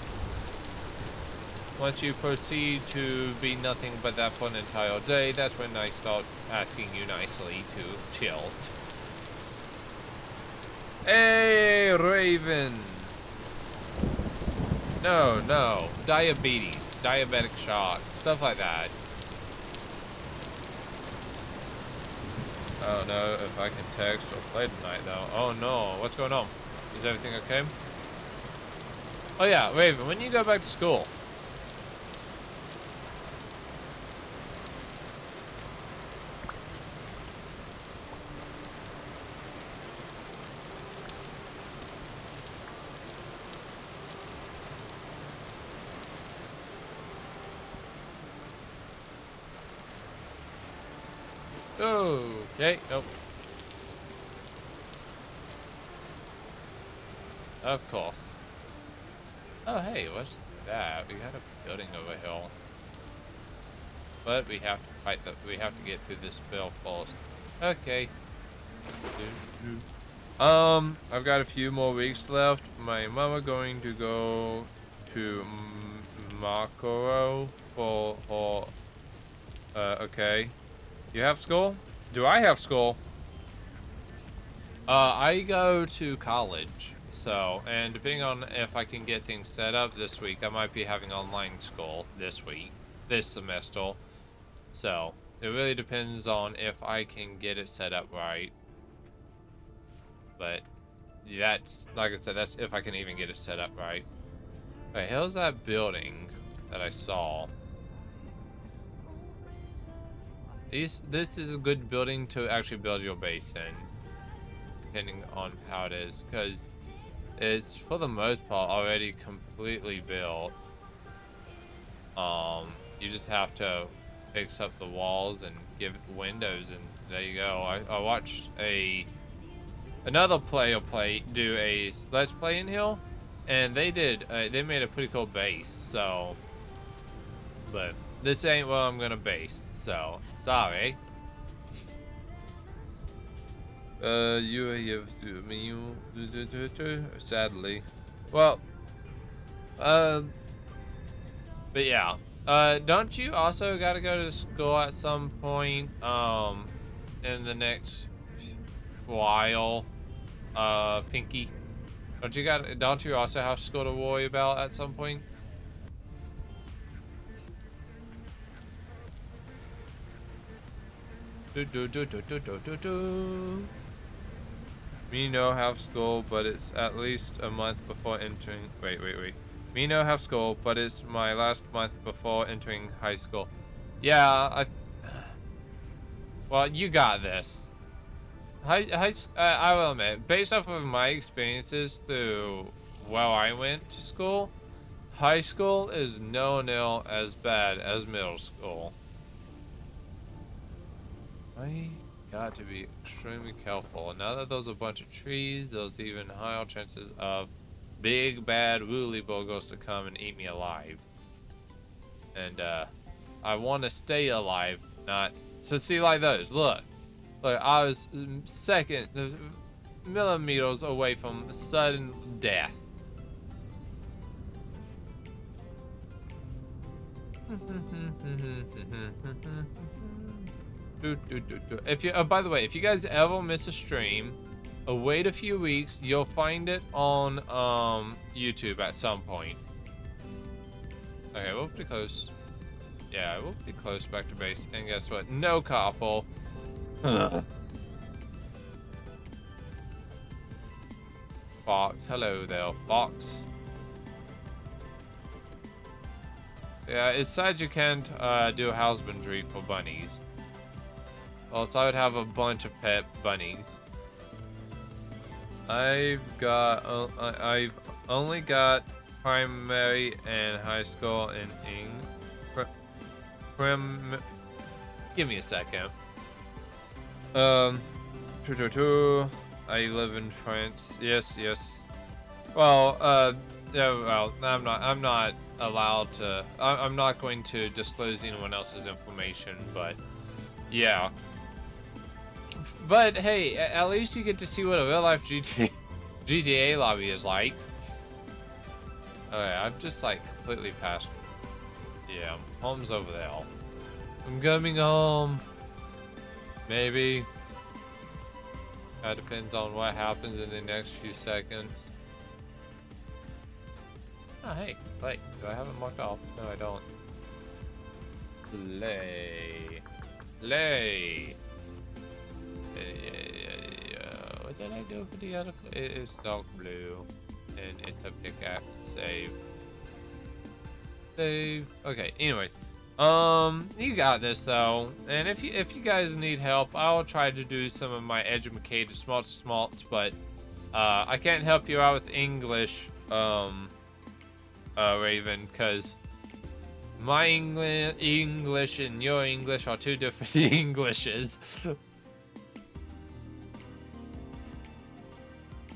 Once you proceed to be nothing but that for an entire day, that's when I start asking you nicely to chill. Hey, Raven! No. Diabetes, diabetic shock, stuff like that. I don't know if I can text or play tonight, though. Oh, no. What's going on? Is everything okay? Oh, yeah, Raven, when you go back to school? Okay, nope. Of course. Oh, hey, what's that? We got a building over here. But we have to fight we have to get through this bill first. Okay. I've got a few more weeks left. My mama going to go to Makoro for her, okay. You have school? Do I have school? I go to college, so, and depending on if I can get things set up this week, I might be having online school this semester. So, it really depends on if I can get it set up right. But, that's, like I said, that's if I can even get it set up right. Okay, how's that building that I saw? This is a good building to actually build your base in, depending on how it is, because it's for the most part already completely built. You just have to fix up the walls and give it windows, and there you go. I watched another player do a let's play in here, and they made a pretty cool base. So, but this ain't where I'm gonna base. So sorry. You have me, sadly. Well, but yeah, Don't you also gotta go to school at some point, in the next while, Pinky? Don't you also have school to worry about at some point? Do do do do do do do do. Me no have school, but it's at least a month before entering. Wait. Me no have school, but it's my last month before entering high school. Yeah, well, you got this. I will admit, based off of my experiences through while I went to school, high school is no as bad as middle school. I got to be extremely careful. And now that there's a bunch of trees, there's even higher chances of big bad woolly boggles to come and eat me alive. And I want to stay alive, not so. See, like those. Look, I was millimeters away from sudden death. If you, by the way, if you guys ever miss a stream, wait a few weeks. You'll find it on YouTube at some point. Okay, we'll be close. Yeah, we'll be close back to base. And guess what? No couple. Fox, hello there, Fox. Yeah, it's sad you can't do husbandry for bunnies. Also, I would have a bunch of pet bunnies. I've only got primary and high school in give me a second. I live in France. Yes. Well, yeah, well, I'm not allowed to. I'm not going to disclose anyone else's information, but yeah. But hey, at least you get to see what a real life GTA lobby is like. Okay, I've just like completely passed. Yeah, home's over there. I'm coming home. Maybe. That depends on what happens in the next few seconds. Oh, hey, Clay. Do I have it marked off? No, I don't. Lay. What did I do for the other? It is dark blue, and it's a pickaxe. Save. Okay. Anyways, you got this though. And if you guys need help, I'll try to do some of my educated smalts, but I can't help you out with English, Raven, because my English and your English are two different Englishes.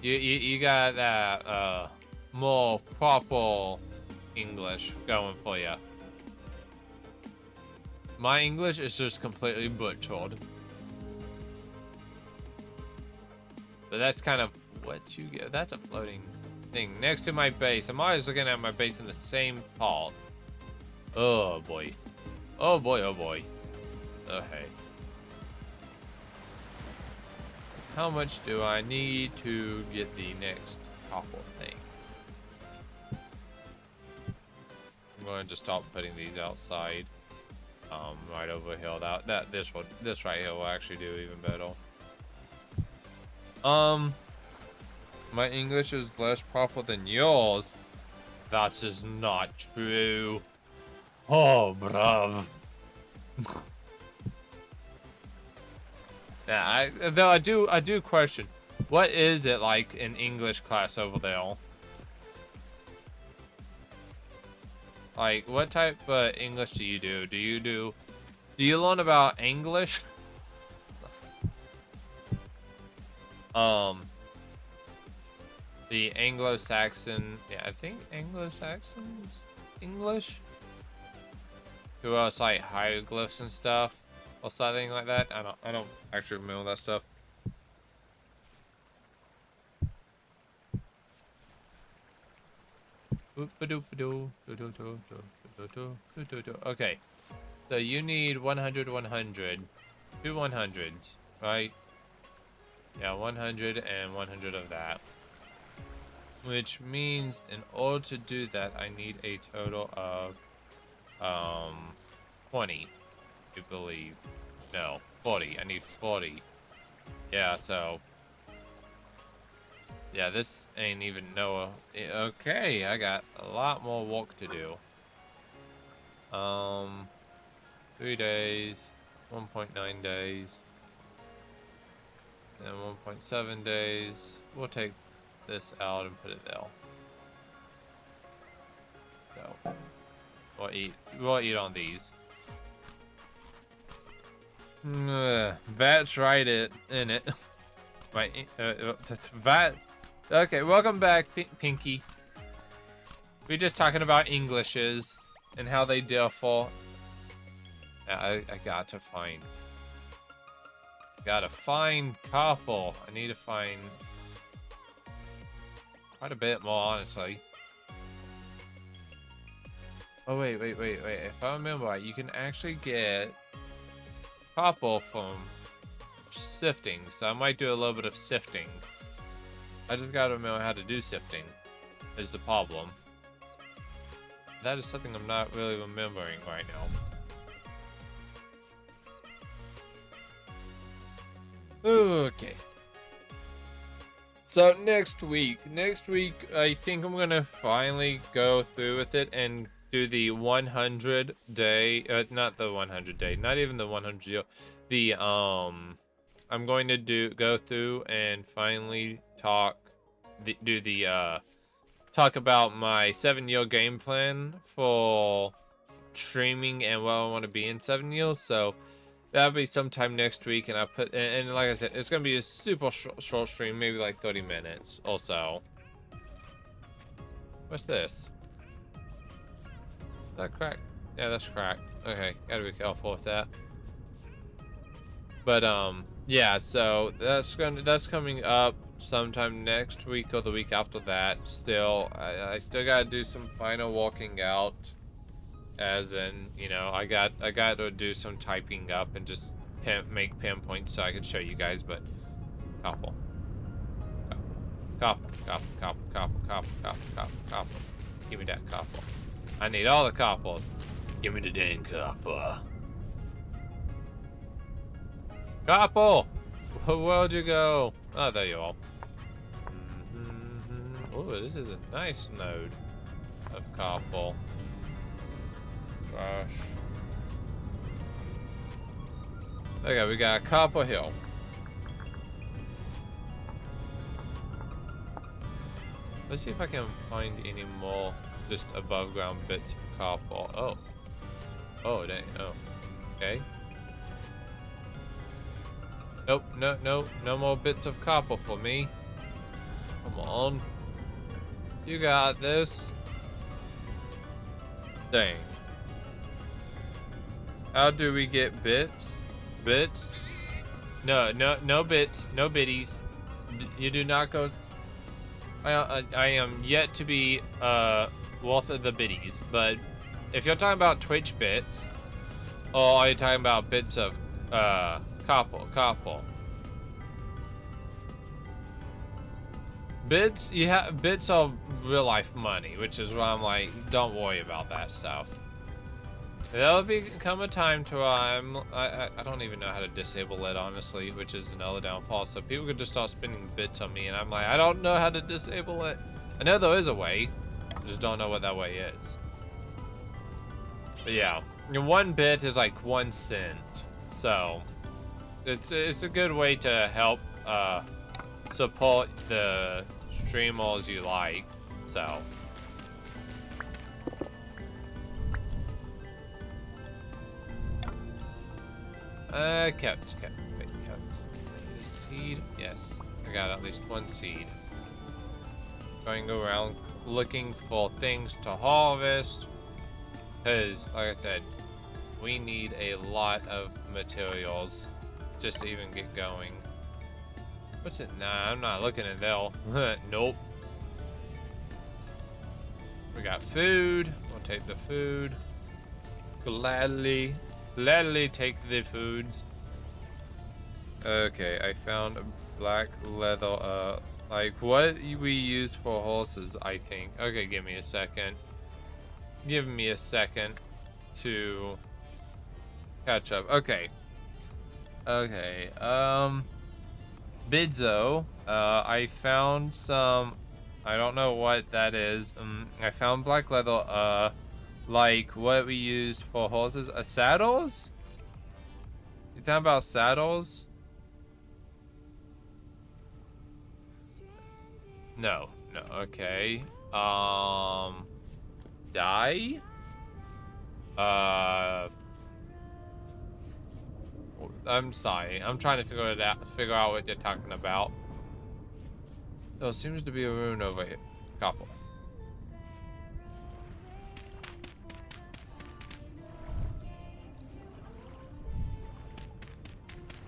You got that more proper English going for you. My English is just completely butchered. But that's kind of what you get. That's a floating thing next to my base. I'm always looking at my base in the same part. Oh boy. Oh boy. Okay. How much do I need to get the next copper thing? I'm going to stop putting these outside. Right over here. This right here will actually do even better. My English is less proper than yours. That is not true. Oh, bruv. Yeah, I do question, what is it like in English class over there? Like, what type of English do you do? Do you learn about English? The Anglo-Saxon, yeah, I think Anglo-Saxon's English? Who else, like hieroglyphs and stuff? Or something like that? I don't actually remember that stuff. Okay, so you need 100, 100. 2 100s, right? Yeah, 100 and 100 of that. Which means in order to do that, I need a total of 20, I believe. No, 40. I need 40. Yeah, so yeah, this ain't even no. Okay, I got a lot more work to do. 3 days, 1.9 days, and 1.7 days. We'll take this out and put it there. So we'll eat on these. That's right, in it. My Vat. Okay, welcome back, Pinky. We're just talking about Englishes and how they differ. I gotta find couple. I need to find quite a bit more, honestly. Oh wait. If I remember right, you can actually get couple from sifting, so I might do a little bit of sifting. I just gotta remember how to do sifting is the problem. That is something I'm not really remembering right now. Okay. So next week, I think I'm gonna finally go through with it and do the 100 day, not the 100 day, not even the 100 year, the I'm going to go through and finally talk about my 7-year game plan for streaming and where I want to be in 7 years. So that'll be sometime next week, and and like I said, it's gonna be a super short stream, maybe like 30 minutes or so. What's this? Is that cracked? Yeah, that's cracked. Okay, gotta be careful with that. But yeah, so that's coming up sometime next week or the week after that. Still, I still gotta do some final walking out, as in, you know, I got to do some typing up and just make pinpoints so I can show you guys. But couple. Give me that couple. I need all the couples. Give me the dang couple. Couple! Where'd you go? Oh, there you are. Oh, this is a nice node of couple. Gosh. Okay, we got a Copper Hill. Let's see if I can find any more just above ground bits of copper. Oh. Oh, dang. Oh. Okay. Nope, no more bits of copper for me. Come on. You got this. Dang. How do we get bits? Bits? No bits. No biddies. You do not go... I am yet to be worth of the biddies, but if you're talking about Twitch bits, or are you talking about bits of copper? Bits, bits of real life money, which is why I'm like, don't worry about that stuff. There'll become a time to I don't even know how to disable it, honestly, which is another downfall. So people could just start spending bits on me, and I'm like, I don't know how to disable it. I know there is a way, I just don't know what that way is. But yeah, 1 bit is like 1 cent, so it's a good way to help support the streamers you like. So. Kept. Seed? Yes. I got at least 1 seed. Going around looking for things to harvest. Because, like I said, we need a lot of materials just to even get going. What's it? Nah, I'm not looking at that. Nope. We got food. We'll take the food. Gladly take the foods. Okay, I found a black leather, like what we use for horses, I think. Okay, give me a second. Give me a second to catch up. Okay. Okay, Bidzo, I found some, I don't know what that is. I found black leather, like what we use for horses. Saddles? You talking about saddles? No, okay. Dye? I'm sorry. I'm trying to figure out what you're talking about. There seems to be a rune over here. Couple.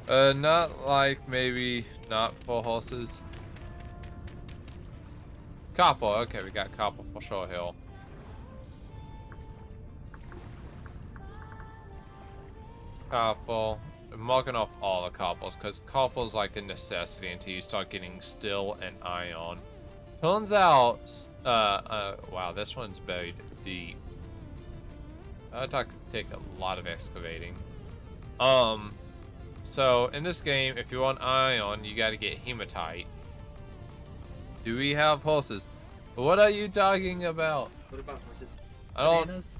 Not like maybe not for horses. Copper. Okay, we got copper for Shore Hill. Copper. I'm marking off all the coppers because copper's like a necessity until you start getting steel and iron. Turns out, wow, this one's buried deep. That take a lot of excavating. So in this game, if you want iron, you gotta get hematite. Do we have horses? What are you talking about? What about horses? I don't. Bananas?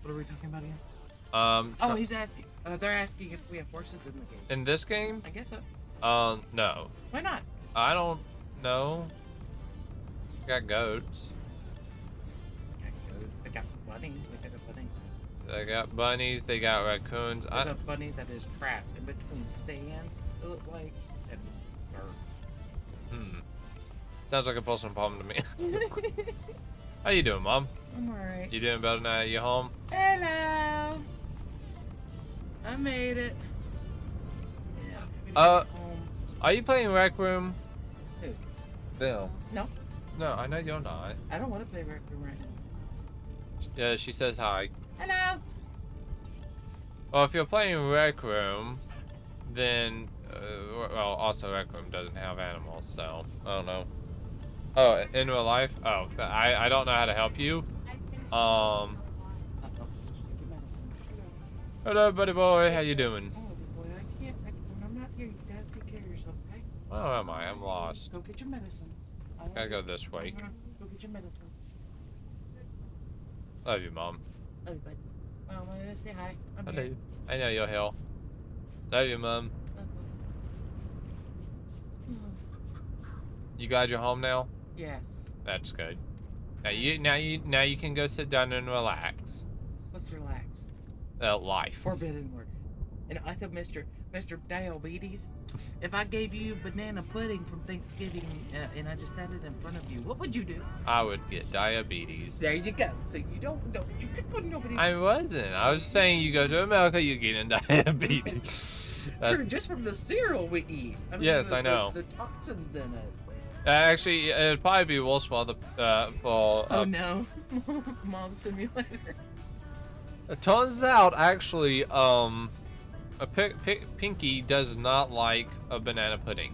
What are we talking about again? Oh, he's asking. They're asking if we have horses in the game. In this game? I guess so. No. Why not? I don't know. Got goats. They got bunnies. They got a bunny. They got bunnies. They got raccoons. There's a bunny that is trapped in between sand, it looked like, and dirt. Sounds like a personal problem to me. How you doing, Mom? I'm alright. You doing better now? You home? Hello. I made it. Yeah, are you playing Rec Room? Who? Bill. No. No, I know you're not. I don't want to play Rec Room right now. Yeah, she says hi. Hello. Well, if you're playing Rec Room, then, well, also Rec Room doesn't have animals, so, I don't know. Oh, in real life? Oh, I don't know how to help you. Hello, buddy boy, how you doing? Oh, boy, I can't, when I'm not here, you gotta take care of yourself, okay? Where am I? I'm lost. Go get your medicines. Gotta go this way. Go get your medicines. Love you, Mom. Oh, bud. Well, I wanted to say hi. I'm Hello. here. I know you're here. Love you, Mom. You glad you're home now? Yes. That's good. Now you can go sit down and relax. What's relax? Life. Forbidden word. And I told Mr. Diabetes, if I gave you banana pudding from Thanksgiving and I just had it in front of you, what would you do? I would get diabetes. There you go. So you don't you pick on nobody. I wasn't. I was saying you go to America, you get in diabetes. True, just from the cereal we eat. I mean, Yes, I know. The toxins in it. Actually, it'd probably be worse for the Oh no, Mom Simulator. It turns out, actually, Pinky does not like a banana pudding.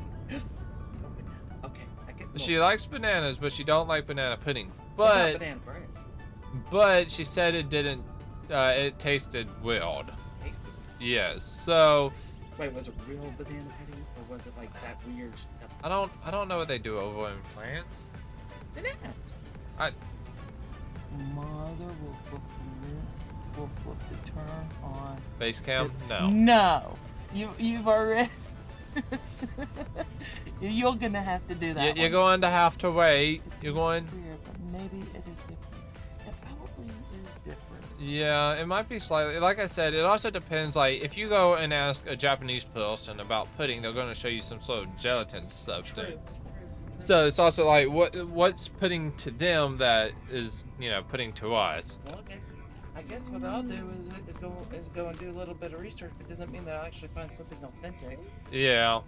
Okay, I get. She likes bananas, but she don't like banana pudding. What about But banana bread? but she said it didn't. It tasted weird. Tasty. Yes. So Wait, was it real banana pudding or was it like that weird stuff? I don't know what they do over in France. Bananas. Mother will flip the turn on. Face cam? No. No. You've already. You're gonna have to do that. You're going to have to wait. You're going. Weird, but maybe it is different. It probably is different. Yeah, it might be slightly. Like I said, it also depends. Like, if you go and ask a Japanese person about pudding, they're going to show you some sort of gelatin substance. So it's also like, what's pudding to them that is, pudding to us? Well, okay. I guess what I'll do is go and do a little bit of research. It doesn't mean that I'll actually find something authentic. Yeah.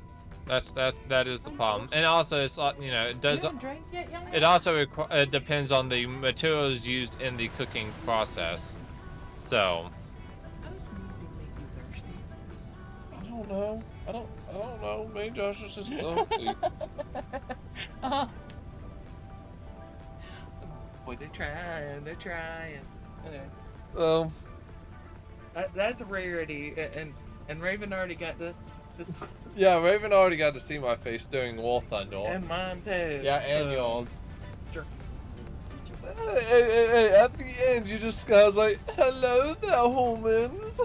That is the problem. And also, it's you know, it You does. haven't drank yet, young man? It also depends on the materials used in the cooking process. So. How does sneezing make you thirsty? I don't know. I don't know. Maybe Josh is just thirsty. Boy, they're trying. They're trying. Okay. Well. That's a rarity, and Raven already got the Yeah, Raven already got to see my face during War Thunder. and mine too. Yeah, and yours. Sure. Hey, at the end, you just goes like, "Hello there, humans."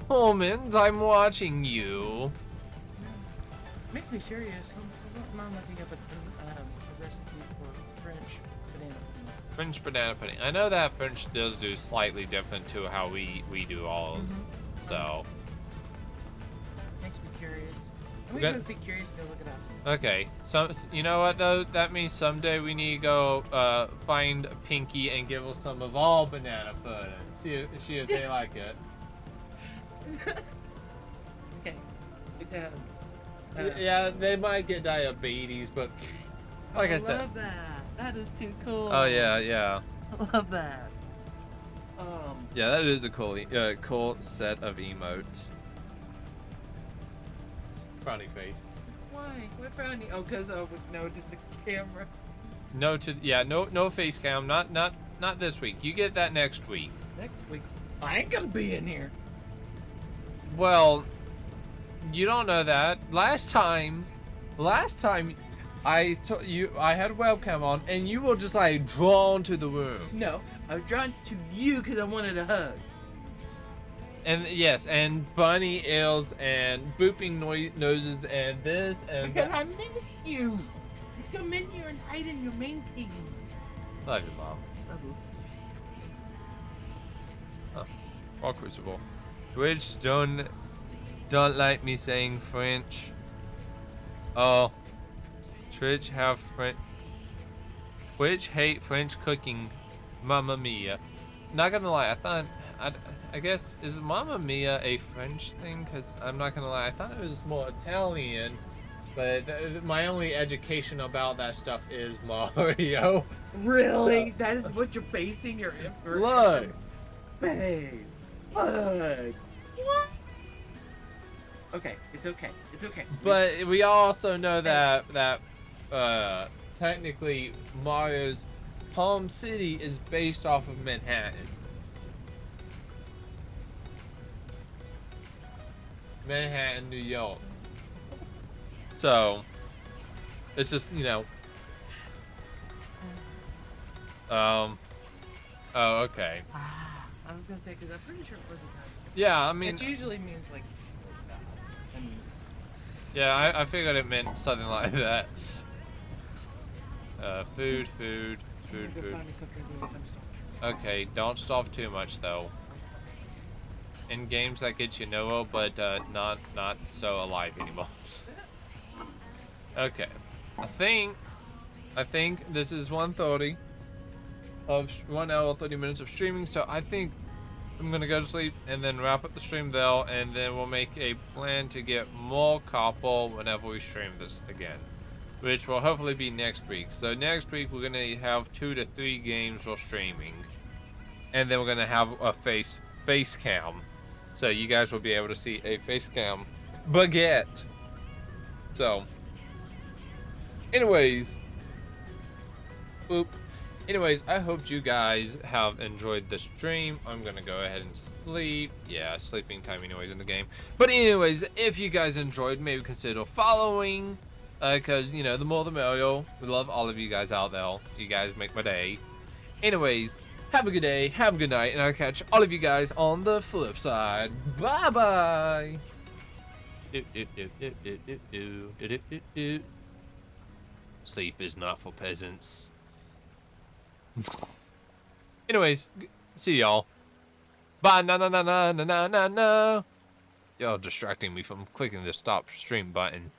Humans, I'm watching you. Makes me curious. I don't mind looking up a recipe for French banana. French banana pudding. I know that French does do slightly different to how we do ours. So. Makes me curious. I'm We gonna got- be curious. Go look it up. Okay, so you know what though? That means someday we need to go find Pinky and give her some of all banana pudding. See if they like it. Okay. Yeah, they might get diabetes, but like I said. love that. That is too cool. Oh yeah. I love that. Yeah, that is a cool set of emotes. Frowny face. Why? What frowny? Oh, cause no to the camera. No face cam. Not this week. You get that next week. Next week, I ain't gonna be in here. Well, you don't know that. Last time, I told you I had a webcam on, and you were just like drawn to the room. No, I was drawn to you because I wanted a hug. And yes, and bunny ears and booping noses and this and Because that. I miss you. You come in here and hide in your main keys. Love you, Mom. Or Crucible. Which don't like me saying French. Oh, Twitch have French. Twitch hate French cooking. Mamma mia. Not gonna lie, I guess is Mamma mia a French thing? Cause I'm not gonna lie, I thought it was more Italian. But my only education about that stuff is Mario. Really? That is what you're basing your Look. Babe. Hug. What? Okay, it's okay. It's okay. But we also know that technically Mario's Palm City is based off of Manhattan. Manhattan, New York. So it's just, you know. Oh, okay. I was gonna say because I'm pretty sure it wasn't that. Yeah, I mean, It usually means like. yeah, I figured it meant something like that. Food. Okay, don't starve too much though. In games that get you Noah, but not so alive anymore. Okay, I think this is 1:30 of 1 hour 30 minutes of streaming. So I think I'm gonna go to sleep and then wrap up the stream there, and then we'll make a plan to get more couple whenever we stream this again, which will hopefully be next week. So next week we're gonna have 2 to 3 games for streaming, and then we're gonna have a face cam, so you guys will be able to see a face cam baguette. So, anyways, I hope you guys have enjoyed the stream. I'm gonna go ahead and sleep. Yeah, sleeping time anyways in the game. But anyways, if you guys enjoyed, maybe consider following, because, you know, the more the merrier. We love all of you guys out there. You guys make my day. Anyways, have a good day, have a good night, and I'll catch all of you guys on the flip side. Bye-bye. Sleep is not for peasants. Anyways, see y'all. Bye. No. Y'all distracting me from clicking the stop stream button.